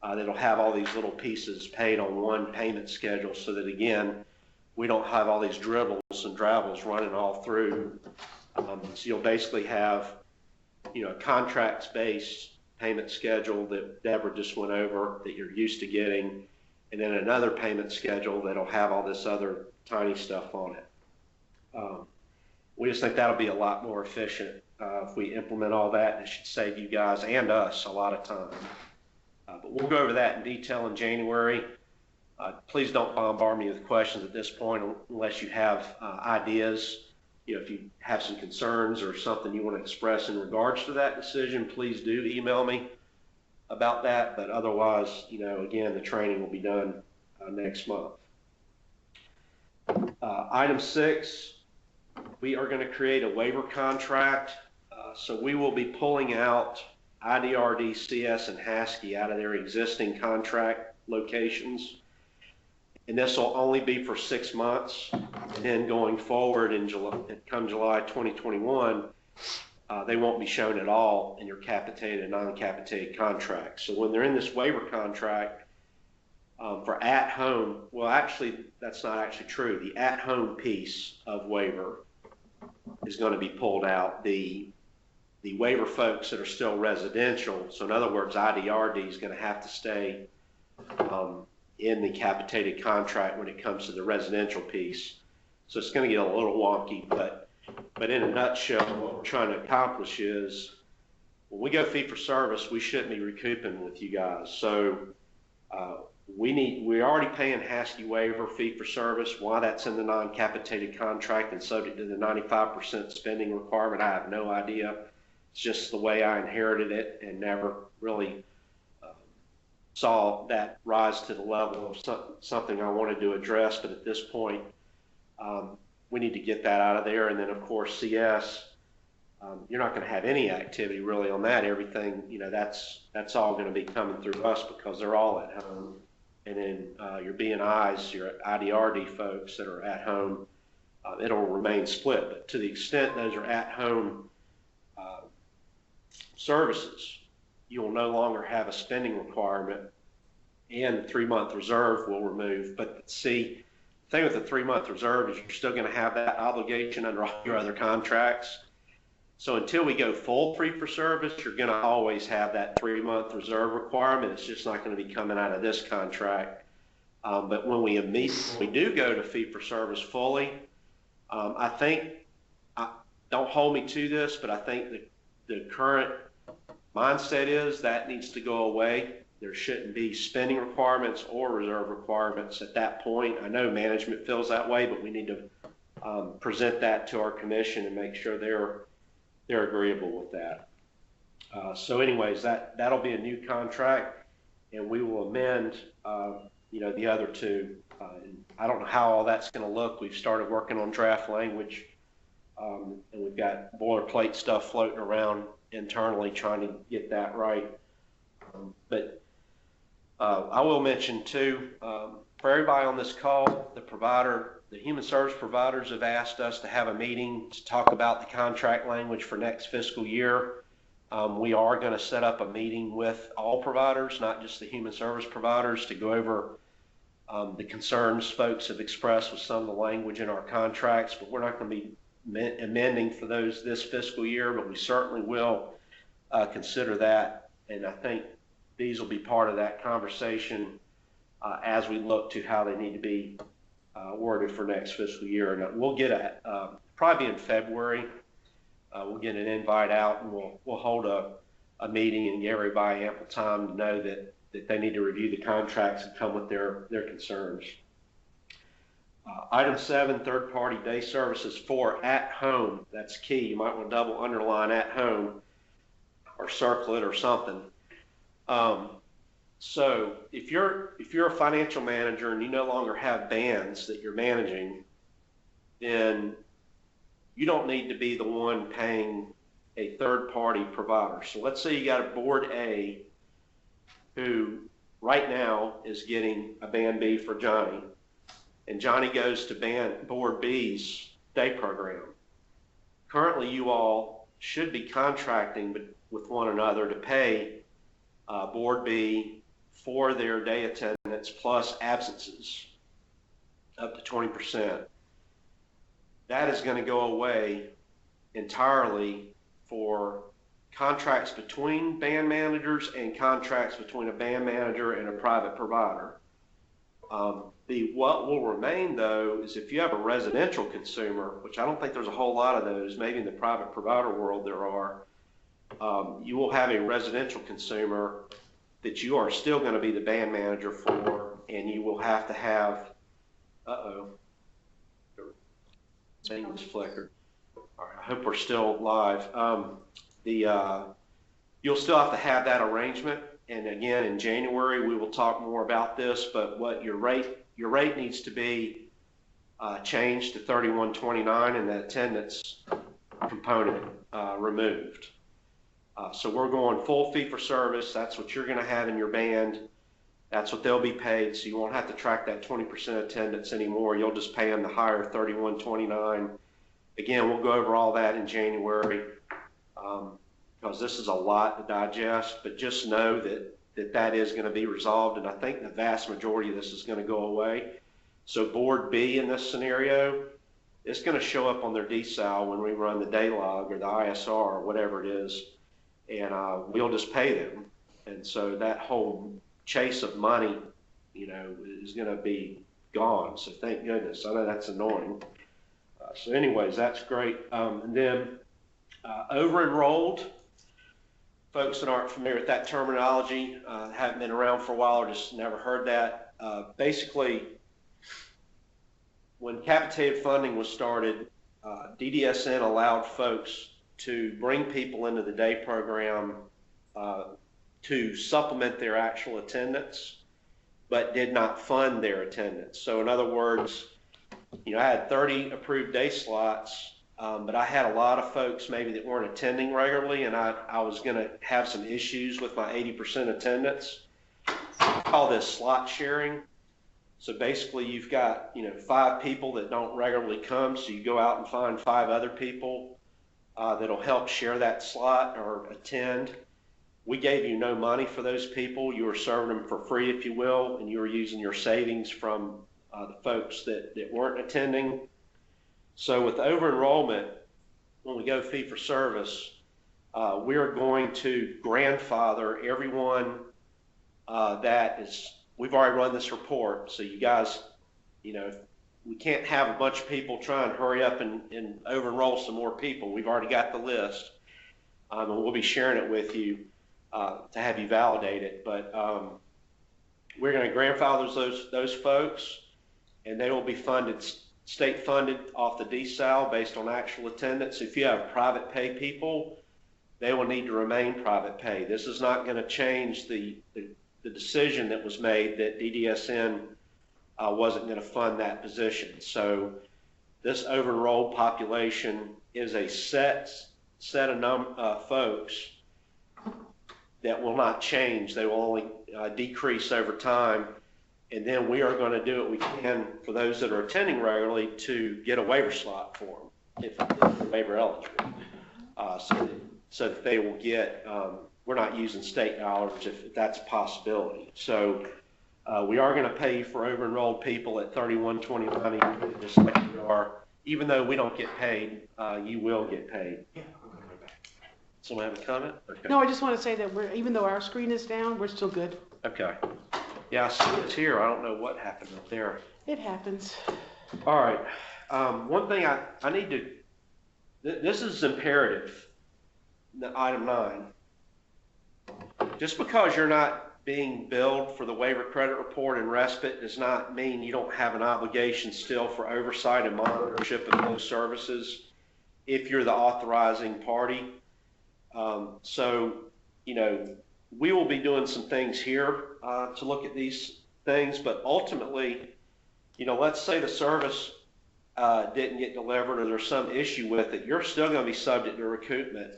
that'll have all these little pieces paid on one payment schedule, so that again, we don't have all these dribbles and drabbles running all through. So you'll basically have, a contracts-based payment schedule that Deborah just went over that you're used to getting, and then another payment schedule that'll have all this other tiny stuff on it. We just think that'll be a lot more efficient if we implement all that, and it should save you guys and us a lot of time. But we'll go over that in detail in January. Please don't bombard me with questions at this point unless you have ideas. If you have some concerns or something you want to express in regards to that decision, please do email me about that. But otherwise, again, the training will be done next month. Item 6, we are going to create a waiver contract. So we will be pulling out IDRD, CS, and HASKI out of their existing contract locations. And this will only be for 6 months. And then going forward come July 2021, they won't be shown at all in your capitated and non-capitated contracts. So when they're in this waiver contract for at-home, well, actually, that's not actually true. The at-home piece of waiver is going to be pulled out. The waiver folks that are still residential, so in other words, IDRD is going to have to stay in the capitated contract when it comes to the residential piece. So it's going to get a little wonky, but in a nutshell, what we're trying to accomplish is when we go fee for service, we shouldn't be recouping with you guys. So we're already paying Haskell waiver fee for service. Why that's in the non-capitated contract and subject to the 95% spending requirement, I have no idea. It's just the way I inherited it and never really saw that rise to the level of something I wanted to address. But at this point, we need to get that out of there. And then, of course, CS, you're not going to have any activity really on that. Everything, that's all going to be coming through us because they're all at home. And then your B&Is, your IDRD folks that are at home, it'll remain split. But to the extent those are at home services, you will no longer have a spending requirement, and the 3-month reserve will remove. But see, the thing with the 3-month reserve is you're still going to have that obligation under all your other contracts. So until we go full fee for service, you're going to always have that 3-month reserve requirement. It's just not going to be coming out of this contract. But when we do go to fee for service fully, I think, don't hold me to this, but I think the current mindset is that needs to go away. There shouldn't be spending requirements or reserve requirements at that point. I know management feels that way, but we need to present that to our commission and make sure they're agreeable with that. So anyways, that'll be a new contract, and we will amend the other two. And I don't know how all that's going to look. We've started working on draft language, and we've got boilerplate stuff floating around internally trying to get that right. But I will mention too, for everybody on this call, the human service providers have asked us to have a meeting to talk about the contract language for next fiscal year. We are going to set up a meeting with all providers, not just the human service providers, to go over the concerns folks have expressed with some of the language in our contracts. But we're not going to be amending for those this fiscal year, but we certainly will consider that. And I think these will be part of that conversation as we look to how they need to be worded for next fiscal year. And we'll get probably in February, we'll get an invite out, and we'll hold a meeting and give everybody ample time to know that they need to review the contracts and come with their concerns. Item 7, third-party day services for at home. That's key. You might want to double underline at home or circle it or something. So if you're a financial manager and you no longer have bands that you're managing, then you don't need to be the one paying a third-party provider. So let's say you got a board A who right now is getting a band B for Johnny, and Johnny goes to board B's day program. Currently, you all should be contracting with one another to pay board B for their day attendance plus absences up to 20%. That is going to go away entirely for contracts between band managers and contracts between a band manager and a private provider. What will remain, though, is if you have a residential consumer, which I don't think there's a whole lot of those, maybe in the private provider world there are, you will have a residential consumer that you are still going to be the band manager for, and you will have to have, thing was flickered. All right, I hope we're still live. You'll still have to have that arrangement, and again, in January, we will talk more about this, but what your rate needs to be changed to 31.29 and the attendance component removed. So we're going full fee for service. That's what you're going to have in your band. That's what they'll be paid. So you won't have to track that 20% attendance anymore. You'll just pay them the higher 31.29. Again, we'll go over all that in January because this is a lot to digest, but just know that is going to be resolved. And I think the vast majority of this is going to go away. So board B in this scenario, it's going to show up on their DSAL when we run the day log or the ISR or whatever it is. And we'll just pay them. And so that whole chase of money, is going to be gone. So thank goodness. I know that's annoying. So anyways, that's great. And then over-enrolled, folks that aren't familiar with that terminology, haven't been around for a while or just never heard that, basically, when capitated funding was started, DDSN allowed folks to bring people into the day program to supplement their actual attendance, but did not fund their attendance. So in other words, I had 30 approved day slots, but I had a lot of folks maybe that weren't attending regularly, and I was going to have some issues with my 80% attendance. I call this slot sharing. So basically you've got, 5 people that don't regularly come, so you go out and find 5 other people that'll help share that slot or attend. We gave you no money for those people. You were serving them for free, if you will, and you were using your savings from the folks that weren't attending. So with over-enrollment, when we go fee for service, we are going to grandfather everyone that is, we've already run this report, so you guys, we can't have a bunch of people try and hurry up and over-enroll some more people. We've already got the list, and we'll be sharing it with you to have you validate it. But we're going to grandfather those folks, and they will be funded, state funded off the DSAL based on actual attendance. If you have private pay people, they will need to remain private pay. This is not going to change the decision that was made that DDSN wasn't going to fund that position. So this over-enrolled population is a set of folks that will not change. They will only decrease over time. And then we are going to do what we can for those that are attending regularly to get a waiver slot for them if they're waiver eligible, so that they will get, we're not using state dollars if that's a possibility. So we are going to pay you for over-enrolled people at $31.29, just like you are. Even though we don't get paid, you will get paid. Someone have a comment? Okay. No, I just want to say that even though our screen is down, we're still good. Okay. Yeah, I see it's here. I don't know what happened up there. It happens. All right. One thing I need to, this is imperative, item 9. Just because you're not being billed for the waiver credit report and respite does not mean you don't have an obligation still for oversight and monitorship of those services if you're the authorizing party. So, we will be doing some things here to look at these things, but ultimately, let's say the service didn't get delivered or there's some issue with it, you're still going to be subject to recoupment,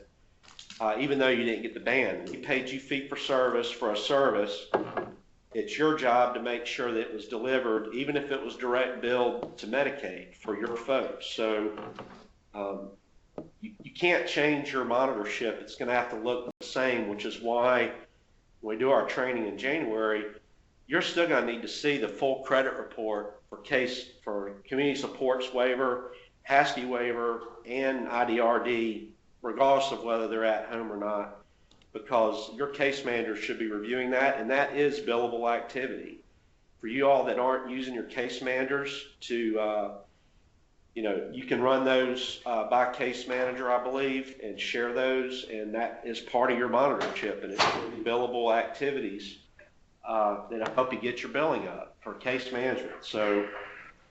even though you didn't get the band. We paid you fee for service for a service. It's your job to make sure that it was delivered, even if it was direct billed to Medicaid for your folks. So you can't change your monitorship. It's going to have to look the same, which is why when we do our training in January, you're still going to need to see the full credit report for community supports waiver, HASD waiver, and IDRD, regardless of whether they're at home or not, because your case manager should be reviewing that, and that is billable activity. For you all that aren't using your case managers to, you can run those by case manager, I believe, and share those, and that is part of your monitorship, and it's billable activities that help you get your billing up for case management. So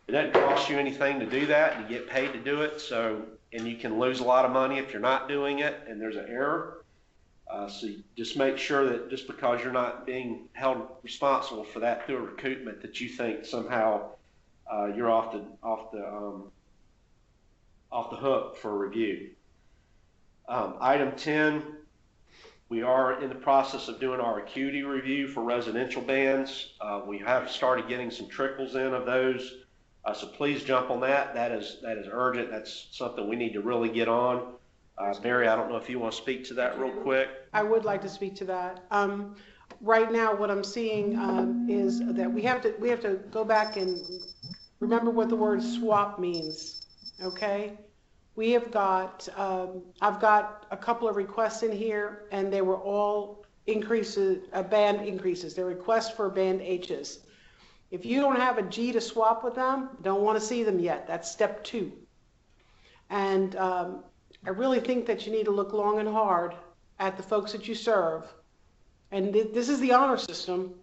it doesn't cost you anything to do that, and you get paid to do it. So, and you can lose a lot of money if you're not doing it, and there's an error. So you just make sure that just because you're not being held responsible for that through a recoupment, that you think somehow you're off the hook for review. Item 10, we are in the process of doing our acuity review for residential bands. We have started getting some trickles in of those. So please jump on that. That is urgent. That's something we need to really get on. Mary, I don't know if you want to speak to that real quick. I would like to speak to that. Right now, what I'm seeing is that we have to go back and remember what the word swap means. Okay, we have got I've got a couple of requests in here, and they were all band increases. They're requests for band H's. If you don't have a G to swap with them, don't want to see them yet. That's step 2. And I really think that you need to look long and hard at the folks that you serve, and this is the honor system.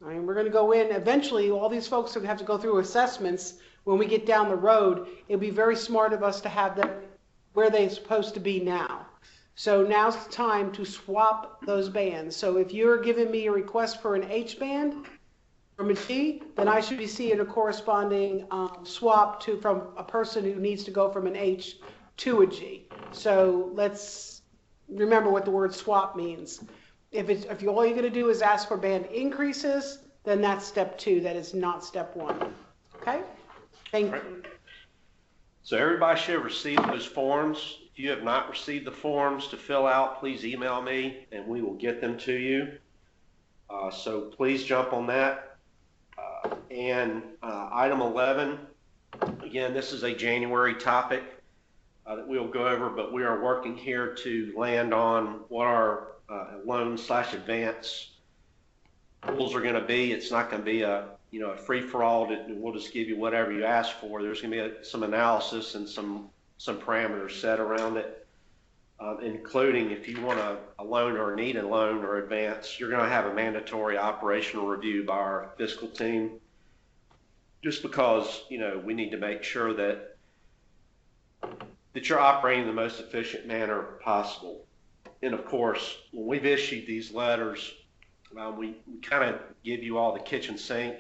I mean, we're going to go in, eventually all these folks are going to have to go through assessments when we get down the road. It'd be very smart of us to have them where they're supposed to be now. So now's the time to swap those bands. So if you're giving me a request for an H band from a G, then I should be seeing a corresponding swap from a person who needs to go from an H to a G. So let's remember what the word swap means. If all you're going to do is ask for band increases, then that's step 2. That is not step 1. Okay? Thank you. So everybody should have received those forms. If you have not received the forms to fill out, please email me and we will get them to you. So please jump on that. And item 11, again, this is a January topic that we'll go over, but we are working here to land on what our loan/advance rules are going to be. It's not going to be a free-for-all that we'll just give you whatever you ask for. There's going to be some analysis and some parameters set around it, including if you want a loan or need a loan or advance, you're going to have a mandatory operational review by our fiscal team, just because we need to make sure that you're operating in the most efficient manner possible. And of course, when we've issued these letters, we kind of give you all the kitchen sink.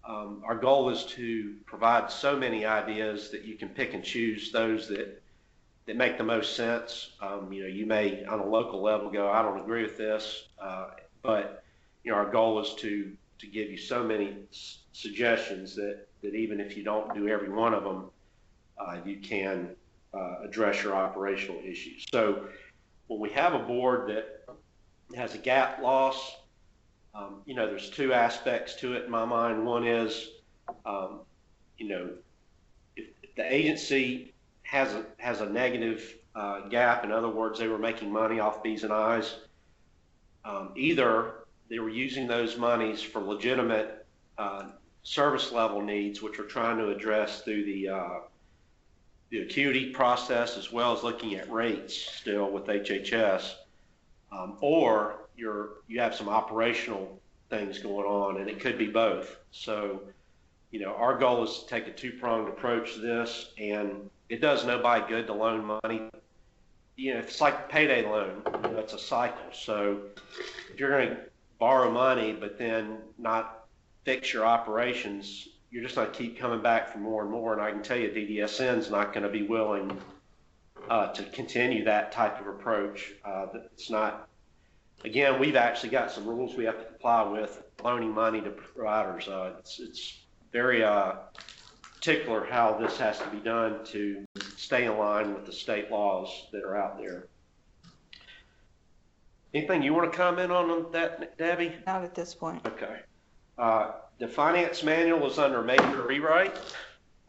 Our goal is to provide so many ideas that you can pick and choose those that make the most sense. You may on a local level go, I don't agree with this, but our goal is to give you so many suggestions that even if you don't do every one of them, you can address your operational issues. So when we have a board that has a gap loss, there's 2 aspects to it in my mind. One is, if the agency has a negative gap, in other words, they were making money off B's and I's, either they were using those monies for legitimate service level needs, which we're trying to address through the acuity process, as well as looking at rates still with HHS, or you have some operational things going on, and it could be both. So, our goal is to take a 2-pronged approach to this, and it does nobody good to loan money. It's like a payday loan. It's a cycle. So if you're going to borrow money but then not fix your operations, you're just going to keep coming back for more and more. And I can tell you DDSN is not going to be willing to continue that type of approach. It's not. Again, we've actually got some rules we have to comply with loaning money to providers. It's very particular how this has to be done to stay in line with the state laws that are out there. Anything you want to comment on that, Debbie? Not at this point. Okay. The finance manual is under major rewrite.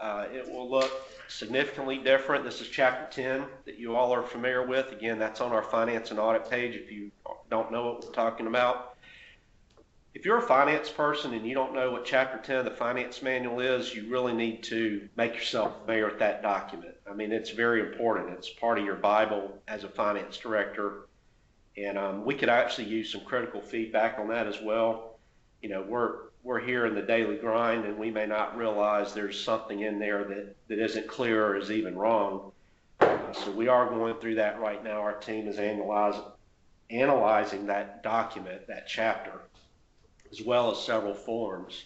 It will look significantly different. This is chapter 10 that you all are familiar with. Again, that's on our finance and audit page if you don't know what we're talking about. If you're a finance person and you don't know what chapter 10 of the finance manual is, you really need to make yourself familiar with that document. I mean, it's very important. It's part of your Bible as a finance director. And we could actually use some critical feedback on that as well. We're here in the daily grind, and we may not realize there's something in there that isn't clear or is even wrong. So we are going through that right now. Our team is analyzing that document, that chapter, as well as several forms.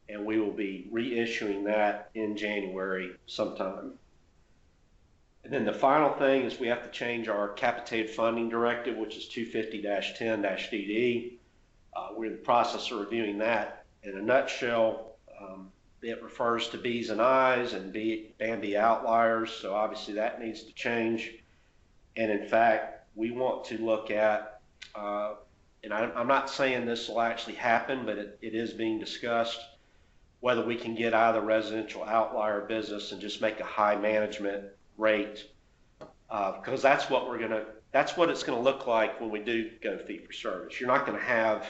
And we will be reissuing that in January sometime. And then the final thing is we have to change our capitated funding directive, which is 250-10-DD. We're in the process of reviewing that. In a nutshell, it refers to B's and I's and B outliers, so obviously that needs to change. And in fact, we want to look at, and I'm not saying this will actually happen, but it is being discussed, whether we can get out of the residential outlier business and just make a high management rate, because that's what it's going to look like when we do go fee for service. You're not going to have,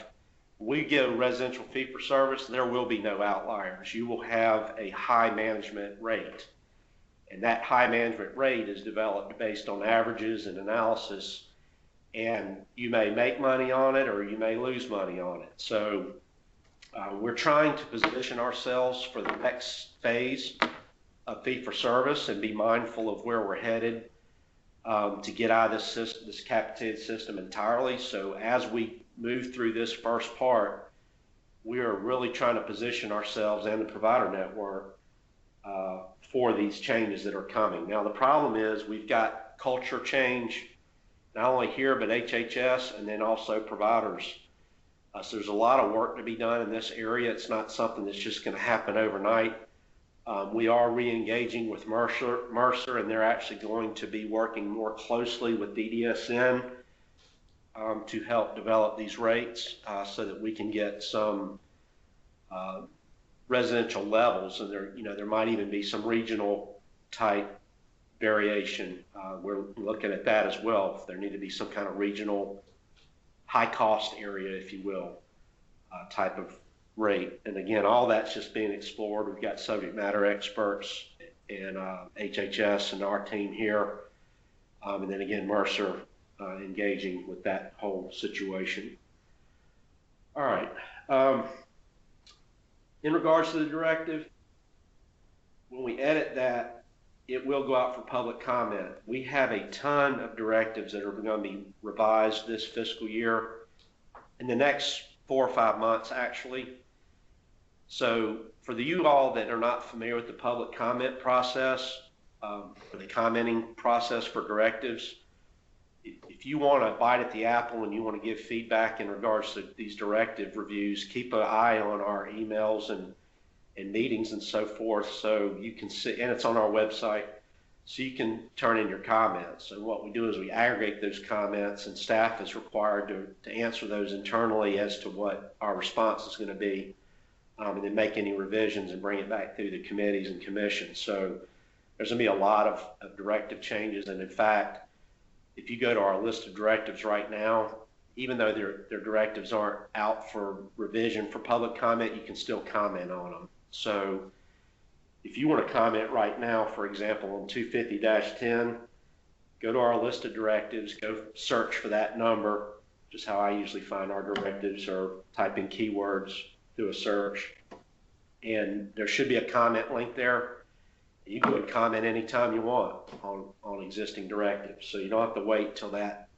we give residential fee for service, there will be no outliers. You will have a high management rate, and that high management rate is developed based on averages and analysis, and you may make money on it or you may lose money on it. So we're trying to position ourselves for the next phase of fee for service and be mindful of where we're headed to get out of this capitated system entirely. So as we move through this first part, we are really trying to position ourselves and the provider network for these changes that are coming. Now, the problem is we've got culture change, not only here, but HHS and then also providers. So there's a lot of work to be done in this area. It's not something that's just going to happen overnight. We are re-engaging with Mercer, and they're actually going to be working more closely with DDSN to help develop these rates so that we can get some residential levels, and there might even be some regional type variation. We're looking at that as well. If there need to be some kind of regional high cost area, if you will, type of rate. And again, all that's just being explored. We've got subject matter experts and HHS and our team here. And then again, Mercer engaging with that whole situation. All right. In regards to the directive, when we edit that, it will go out for public comment. We have a ton of directives that are going to be revised this fiscal year in the next 4 or 5 months, actually. So for you all that are not familiar with the public comment process, or the commenting process for directives, if you want to bite at the apple and you want to give feedback in regards to these directive reviews, keep an eye on our emails and meetings and so forth, so you can see, and it's on our website, so you can turn in your comments. And what we do is we aggregate those comments, and staff is required to answer those internally as to what our response is going to be, and then make any revisions and bring it back through the committees and commissions. So there's going to be a lot of directive changes, and in fact, if you go to our list of directives right now, even though their directives aren't out for revision for public comment, you can still comment on them. So if you want to comment right now, for example, on 250-10, go to our list of directives, go search for that number, just how I usually find our directives, or type in keywords through a search. And there should be a comment link there. You can comment anytime you want on existing directives. So you don't have to wait till that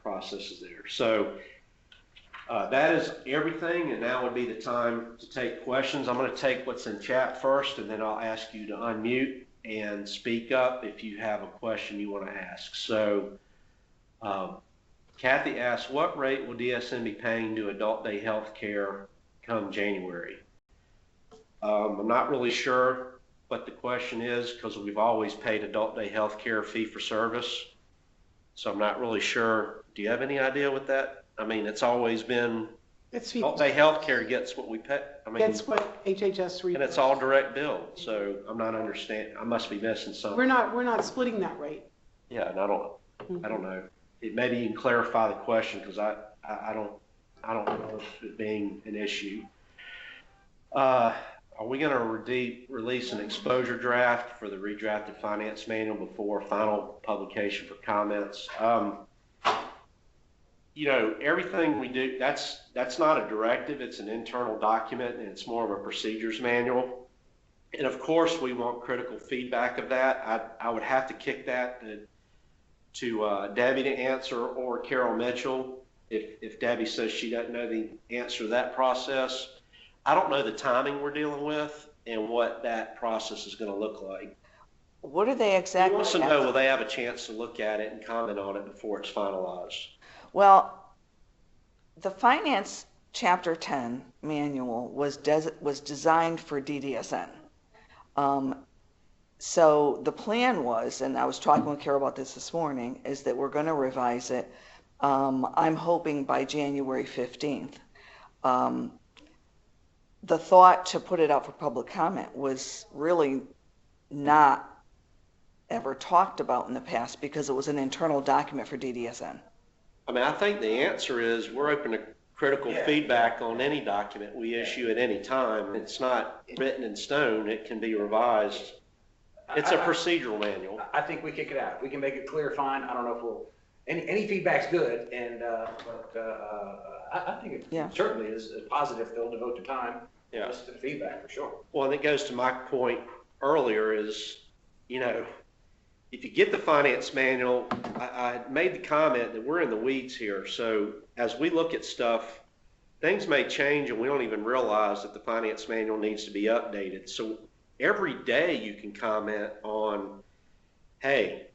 process is there. So that is everything, and now would be the time to take questions. I'm going to take what's in chat first, and then I'll ask you to unmute and speak up if you have a question you want to ask. So Kathy asks, what rate will DSN be paying to adult day health care come January? I'm not really sure what the question is, because we've always paid adult day health care fee for service. So I'm not really sure. Do you have any idea what that? I mean, it's always been, adult day health care gets what we pay. I mean, that's what HHS reimburses. And it's all direct billed. So I'm not understanding. I must be missing something. We're not splitting that rate. Yeah, and I don't know. Maybe you can clarify the question, because I don't know it being an issue. Are we going to release an exposure draft for the redrafted finance manual before final publication for comments? Everything we do, that's not a directive, it's an internal document, and it's more of a procedures manual. And of course, we want critical feedback of that. I would have to kick that to Debbie to answer, or Carol Mitchell, if Debbie says she doesn't know the answer to that process. I don't know the timing we're dealing with and what that process is going to look like. What are they exactly? He wants to know, will they have a chance to look at it and comment on it before it's finalized? Well, the Finance Chapter 10 manual was designed for DDSN. So the plan was, and I was talking with Carol about this morning, is that we're going to revise it. I'm hoping by January 15th. The thought to put it out for public comment was really not ever talked about in the past, because it was an internal document for DDSN. I mean, I think the answer is we're open to critical feedback on any document we issue at any time. It's not written in stone. It can be revised. It's a procedural manual. I think we kick it out. We can make it clear, fine. I don't know if we'll any feedback's good, and I think it Yeah. certainly is positive. They'll devote the time to Yeah. listen to the feedback for sure. Well, and it goes to my point earlier is, you know, if you get the finance manual, I made the comment that we're in the weeds here. So as we look at stuff, things may change and we don't even realize that the finance manual needs to be updated. So every day you can comment on, hey,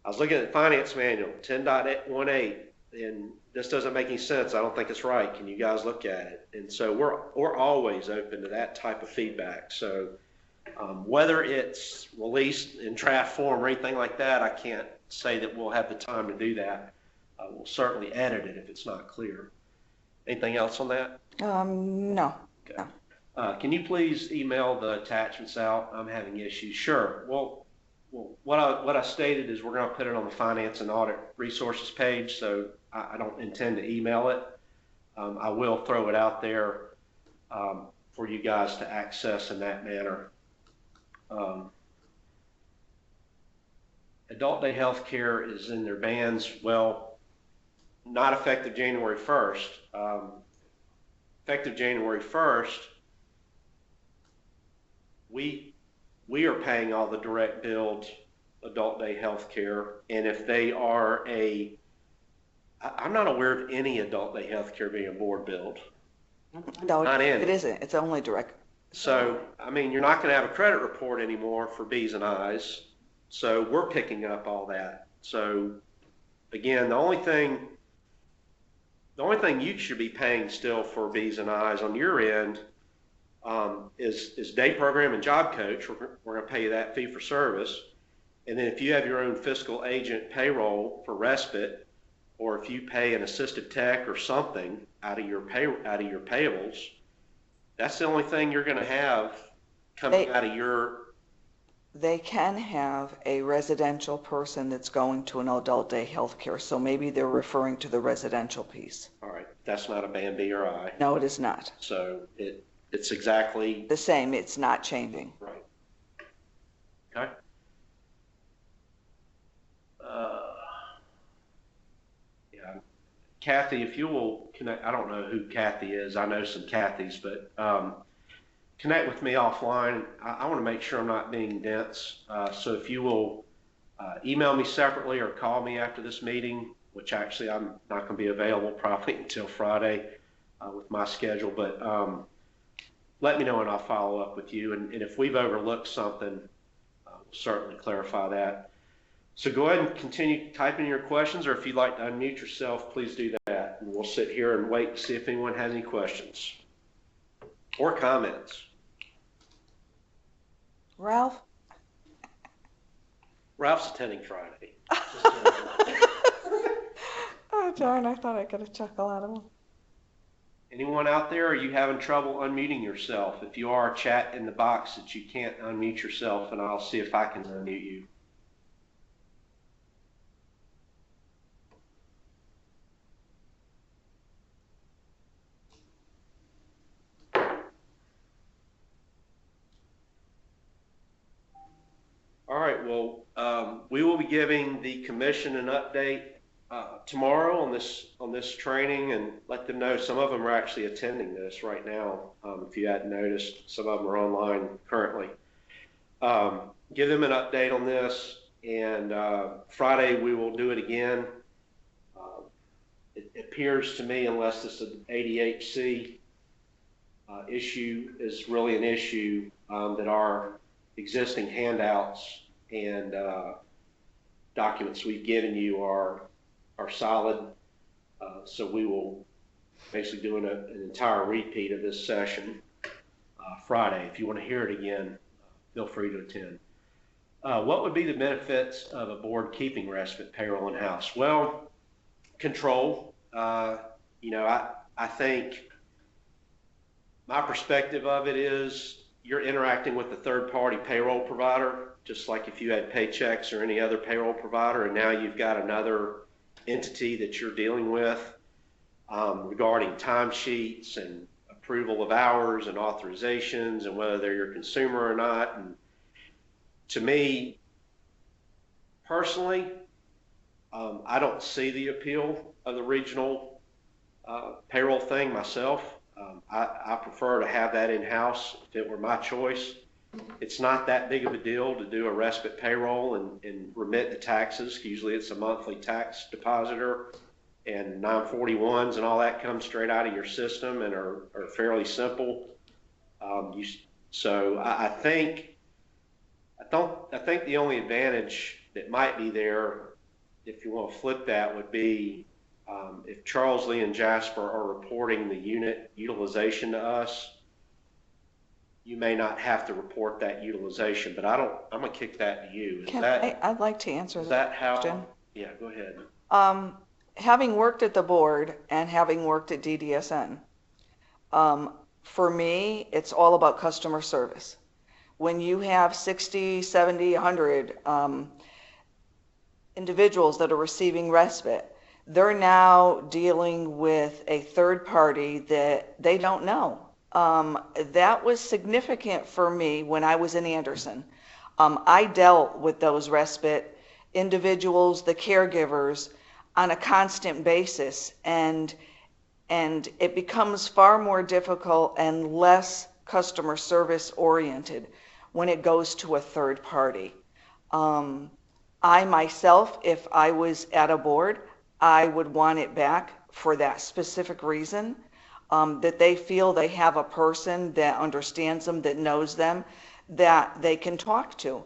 I was looking at the finance manual 10.18 and this doesn't make any sense. I don't think it's right. Can you guys look at it? And so we're always open to that type of feedback. So whether it's released in draft form or anything like that, I can't say that we'll have the time to do that. We'll certainly edit it if it's not clear. Anything else on that? No. Okay. Can you please email the attachments out? I'm having issues. Sure. Well, what I stated is we're going to put it on the finance and audit resources page, so I don't intend to email it. I will throw it out there for you guys to access in that manner. Adult day health care is in their bans. Well, not effective January 1st. Effective January 1st, we are paying all the direct billed adult day health care. And if they are I'm not aware of any adult day health care being board billed. No, Not in. it isn't. It's only direct. So, I mean, you're not going to have a credit report anymore for B's and I's. So we're picking up all that. So again, the only thing you should be paying still for B's and I's on your end is day program and job coach. We're going to pay you that fee for service. And then if you have your own fiscal agent payroll for respite, or if you pay an assisted tech or something out of your payables, that's the only thing you're going to have coming out of your. They can have a residential person that's going to an adult day health care, so maybe they're referring to the residential piece. All right, that's not a band B or I. No, it is not. So it's exactly The same, it's not changing. right. Okay. Yeah, Kathy, if you will connect, I don't know who Kathy is. I know some Kathys, but connect with me offline. I want to make sure I'm not being dense. So if you will email me separately or call me after this meeting, which actually I'm not going to be available probably until Friday with my schedule, but let me know and I'll follow up with you. And if we've overlooked something, we'll certainly clarify that. So go ahead and continue typing your questions, or if you'd like to unmute yourself, please do that. And we'll sit here and wait to see if anyone has any questions or comments. Ralph? Ralph's attending Friday. Oh, darn, I thought I got a chuckle out of him. Anyone out there, are you having trouble unmuting yourself? If you are, chat in the box that you can't unmute yourself, and I'll see if I can unmute you. All right, well, we will be giving the commission an update tomorrow on this training, and let them know some of them are actually attending this right now. If you hadn't noticed, some of them are online currently. Give them an update on this, and Friday we will do it again. It appears to me, unless this ADHC issue is really an issue, that our existing handouts and documents we've given you are solid. So we will basically do an entire repeat of this session Friday. If you want to hear it again, feel free to attend. What would be the benefits of a board keeping respite payroll in-house? Well, control. I think my perspective of it is you're interacting with a third-party payroll provider, just like if you had Paychecks or any other payroll provider, and now you've got another entity that you're dealing with regarding timesheets and approval of hours and authorizations and whether they're your consumer or not. And to me, personally, I don't see the appeal of the regional payroll thing myself. I prefer to have that in-house if it were my choice. It's not that big of a deal to do a respite payroll and remit the taxes. Usually it's a monthly tax depositor, and 941s and all that comes straight out of your system and are fairly simple. So I think the only advantage that might be there, if you want to flip that, would be if Charles Lee and Jasper are reporting the unit utilization to us, you may not have to report that utilization, but I'm gonna kick that to you. I'd like to answer is that that how? question. Yeah, go ahead. Having worked at the board and having worked at DDSN, for me, it's all about customer service. When you have 60, 70, 100 individuals that are receiving respite, they're now dealing with a third party that they don't know. That was significant for me when I was in Anderson. I dealt with those respite individuals, the caregivers, on a constant basis, and it becomes far more difficult and less customer service oriented when it goes to a third party. I myself, if I was at a board, I would want it back for that specific reason, that they feel they have a person that understands them, that knows them, that they can talk to.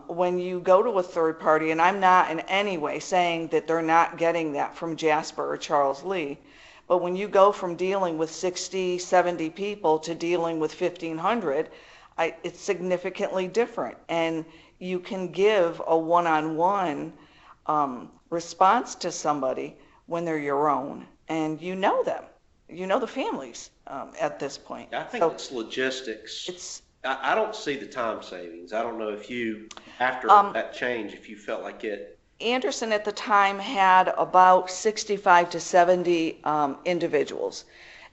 When you go to a third party, and I'm not in any way saying that they're not getting that from Jasper or Charles Lee, but when you go from dealing with 60, 70 people to dealing with 1,500, it's significantly different. And you can give a one-on-one response to somebody when they're your own, and you know them. You know the families at this point. I think it's logistics. I don't see the time savings. I don't know if you, after that change, if you felt like it. Anderson at the time had about 65 to 70 individuals.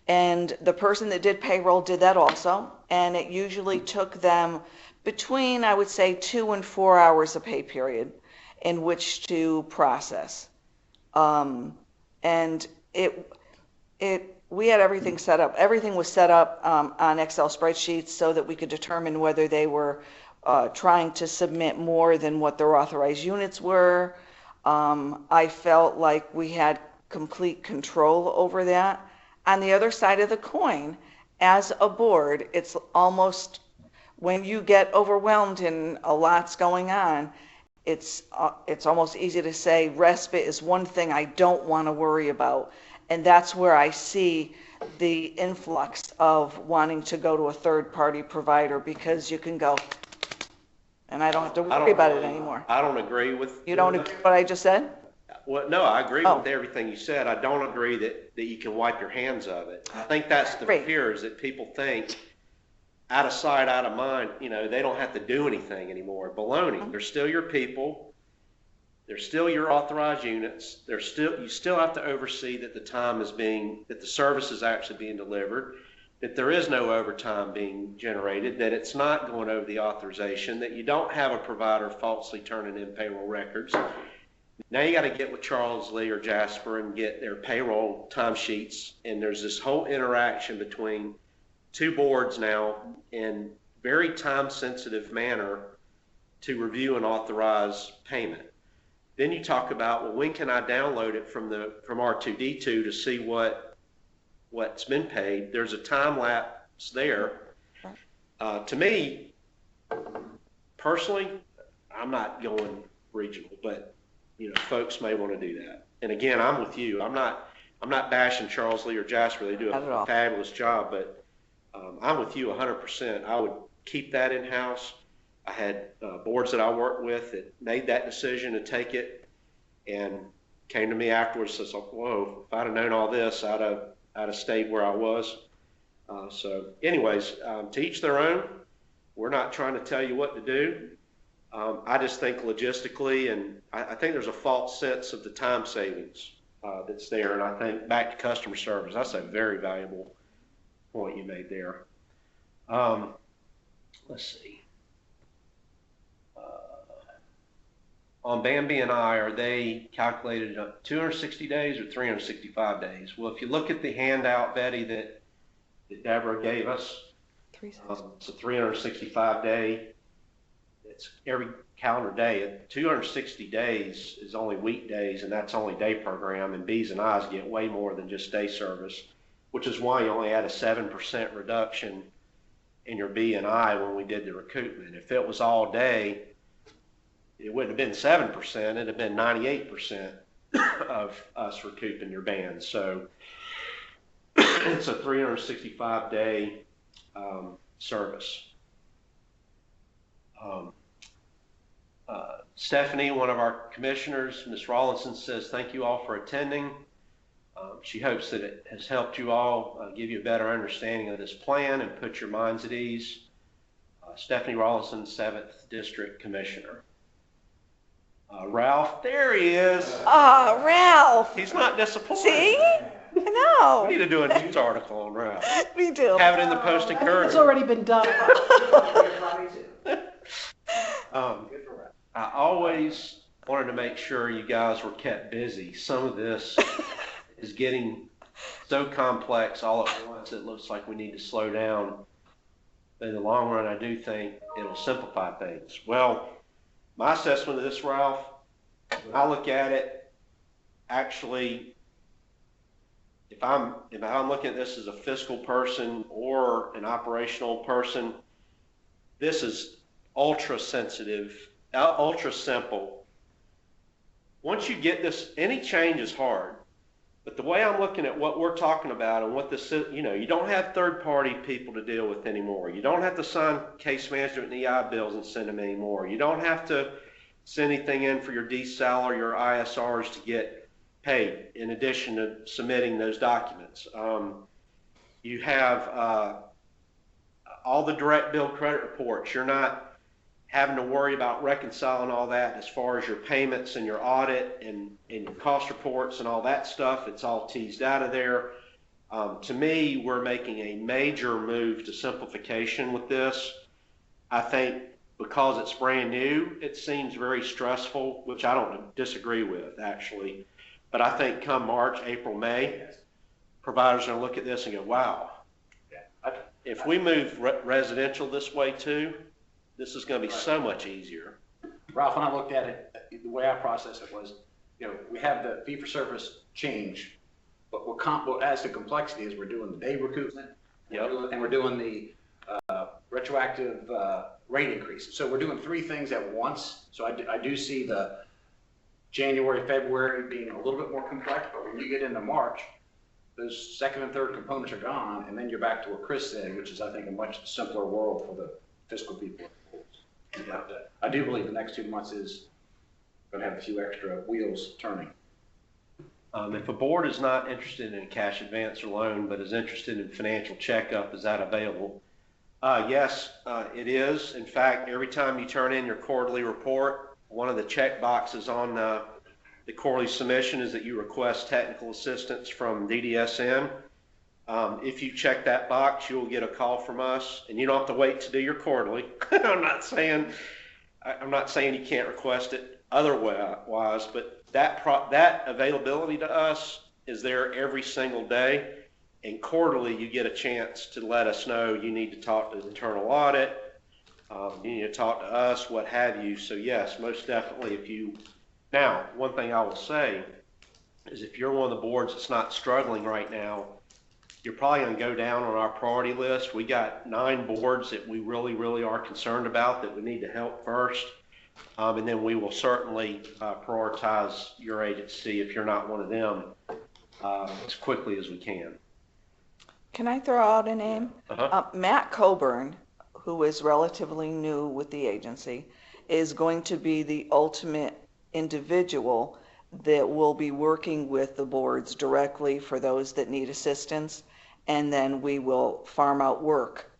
And the person that did payroll did that also. And it usually took them between, I would say, 2 and 4 hours a pay period in which to process. And we had everything set up. Everything was set up on Excel spreadsheets so that we could determine whether they were trying to submit more than what their authorized units were. I felt like we had complete control over that. On the other side of the coin, as a board, it's almost, when you get overwhelmed and a lot's going on, it's almost easy to say respite is one thing I don't want to worry about. And that's where I see the influx of wanting to go to a third-party provider, because you can go, and I don't have to worry about it anymore. I don't agree with. You don't agree with what I just said? Well, no, I agree with everything you said. I don't agree that you can wipe your hands of it. I think that's the fear, is that people think out of sight, out of mind, they don't have to do anything anymore. Baloney. They're still your people. They're still your authorized units. You still have to oversee that that the service is actually being delivered, that there is no overtime being generated, that it's not going over the authorization, that you don't have a provider falsely turning in payroll records. Now you got to get with Charles Lee or Jasper and get their payroll timesheets, and there's this whole interaction between two boards now in very time-sensitive manner to review and authorize payment. Then you talk about, well, when can I download it from R2D2 to see what's been paid? There's a time lapse there. To me, personally, I'm not going regional, but folks may want to do that. And again, I'm with you. I'm not bashing Charles Lee or Jasper. They do a fabulous job, but I'm with you 100%. I would keep that in-house. I had boards that I worked with that made that decision to take it, and came to me afterwards and said, whoa, if I'd have known all this, I'd have stayed where I was. So anyways, to each their own. We're not trying to tell you what to do. I just think logistically, and I think there's a false sense of the time savings that's there. And I think back to customer service, that's a very valuable point you made there. Let's see. on Bambi and I, are they calculated 260 days or 365 days? Well, if you look at the handout, Betty, that Deborah gave us, it's a 365 day. It's every calendar day. 260 days is only weekdays, and that's only day program. And B's and I's get way more than just day service, which is why you only had a 7% reduction in your B and I when we did the recoupment. If it was all day, it wouldn't have been 7%, it'd have been 98% of us recouping your band. So it's a 365 day service. Stephanie, one of our commissioners, Ms. Rawlinson, says thank you all for attending. She hopes that it has helped you all give you a better understanding of this plan and put your minds at ease. Stephanie Rawlinson, 7th District Commissioner. Ralph, there he is. Ah, Ralph. He's not disappointed. See? No. We need to do a news article on Ralph. We do. Have it in the Post and Courier. It's already been done. I always wanted to make sure you guys were kept busy. Some of this is getting so complex all at once, it looks like we need to slow down. But in the long run, I do think it'll simplify things. Well, my assessment of this, Ralph, when I look at it, actually, if I'm looking at this as a fiscal person or an operational person, this is ultra sensitive, ultra simple. Once you get this, any change is hard. But the way I'm looking at what we're talking about and what this, you don't have third-party people to deal with anymore. You don't have to sign case management and EI bills and send them anymore. You don't have to send anything in for your DSAL or your ISRs to get paid in addition to submitting those documents. You have all the direct bill credit reports. You're not having to worry about reconciling all that as far as your payments and your audit and your cost reports and all that stuff. It's all teased out of there. To me, we're making a major move to simplification with this. I think because it's brand new, it seems very stressful, which I don't disagree with, actually. But I think come March, April, May, providers are going to look at this and go, wow, if we move residential this way too, this is going to be so much easier. Ralph, when I looked at it, the way I processed it was, we have the fee-for-service change, but as the complexity is, we're doing the day recoupment, and we're doing the retroactive rate increase. So we're doing three things at once. So I do see the January, February being a little bit more complex, but when you get into March, those second and third components are gone, and then you're back to what Chris said, which is, I think, a much simpler world for the fiscal people. But I do believe the next 2 months is going to have a few extra wheels turning. If a board is not interested in a cash advance or loan, but is interested in financial checkup, is that available? Yes, it is. In fact, every time you turn in your quarterly report, one of the check boxes on the quarterly submission is that you request technical assistance from DDSN. If you check that box, you'll get a call from us, and you don't have to wait to do your quarterly. I'm not saying you can't request it otherwise, but that availability to us is there every single day. And quarterly, you get a chance to let us know you need to talk to the internal audit, you need to talk to us, what have you. So yes, most definitely. Now, one thing I will say is if you're one of the boards that's not struggling right now, you're probably going to go down on our priority list. We got 9 boards that we really, really are concerned about that we need to help first. And then we will certainly prioritize your agency, if you're not one of them, as quickly as we can. Can I throw out a name? Matt Coburn, who is relatively new with the agency, is going to be the ultimate individual that will be working with the boards directly for those that need assistance, and then we will farm out work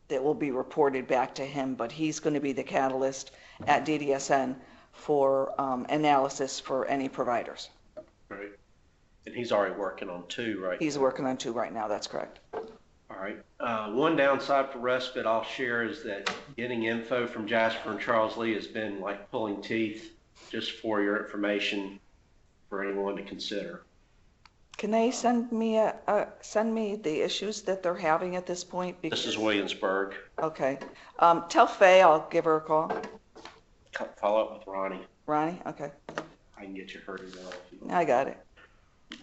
that will be reported back to him, but he's going to be the catalyst at DDSN for analysis for any providers. Right. And he's already working on 2 right now. He's working on 2 right now, that's correct. All right. One downside for respite I'll share is that getting info from Jasper and Charles Lee has been like pulling teeth. just for your information for anyone to consider. Can they send me the issues that they're having at this point? This is Williamsburg. Okay. Tell Faye I'll give her a call. Follow up with Ronnie. Ronnie? Okay. I can get you her email if you want. I got it.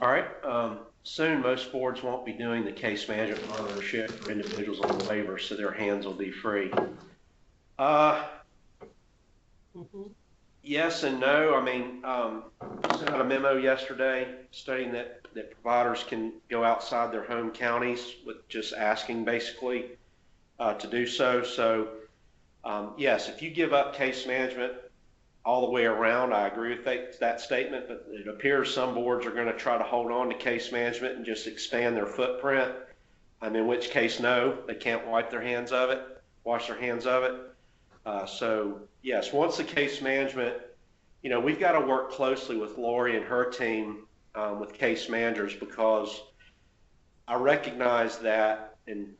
All right. Soon, most boards won't be doing the case management monitorship for individuals on the waiver, so their hands will be free. Yes and no. I mean, I sent out a memo yesterday stating that providers can go outside their home counties with just asking basically to do so. So, yes, if you give up case management all the way around, I agree with that statement, but it appears some boards are going to try to hold on to case management and just expand their footprint, in which case, no, they can't wash their hands of it. So, yes, once the case management, we've got to work closely with Lori and her team with case managers, because I recognize that, and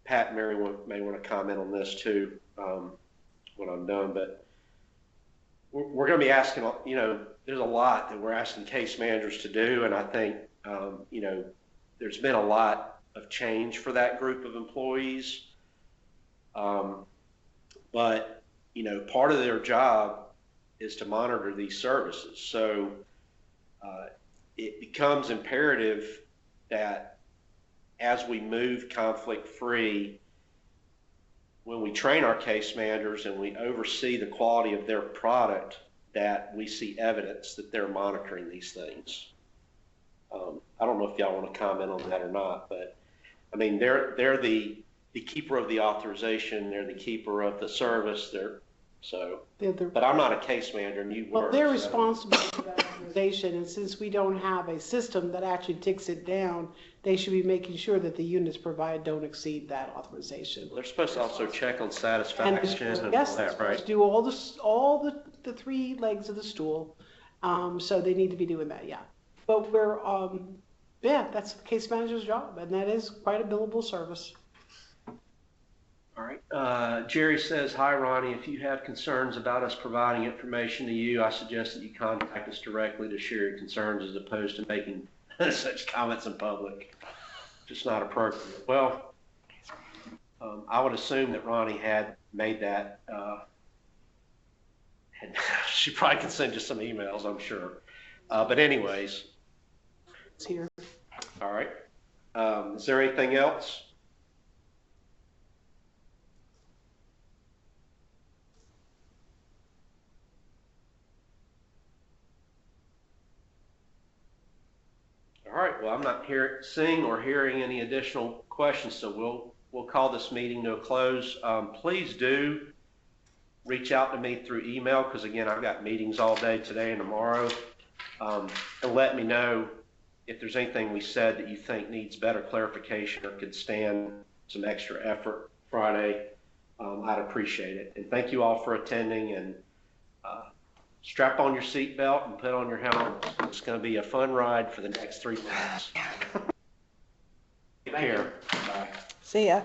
Pat and Mary may want to comment on this too when I'm done, but we're going to be asking, there's a lot that we're asking case managers to do, and I think, there's been a lot of change for that group of employees. But, part of their job is to monitor these services. So it becomes imperative that as we move conflict-free, when we train our case managers and we oversee the quality of their product, that we see evidence that they're monitoring these things. I don't know if y'all want to comment on that or not, but I mean, they're the keeper of the authorization, they're the keeper of the service, but I'm not a case manager, and you were. Well, they're responsible for that authorization, and since we don't have a system that actually ticks it down, they should be making sure that the units provided don't exceed that authorization. They're supposed to also check on satisfaction and yes, all that, right? Do all the three legs of the stool, so they need to be doing that, yeah. But that's the case manager's job, and that is quite a billable service. All right. Jerry says, hi, Ronnie. If you have concerns about us providing information to you, I suggest that you contact us directly to share your concerns as opposed to making such comments in public. Just not appropriate. Well, I would assume that Ronnie had made that. She probably can send you some emails, I'm sure. But anyways. It's here. All right. Is there anything else? All right, well, I'm not seeing or hearing any additional questions, so we'll call this meeting to a close. Please do reach out to me through email, because again, I've got meetings all day today and tomorrow, and let me know if there's anything we said that you think needs better clarification or could stand some extra effort Friday. I'd appreciate it. And thank you all for attending, and strap on your seatbelt and put on your helmet. It's going to be a fun ride for the next 3 minutes. Take care. Bye. See ya.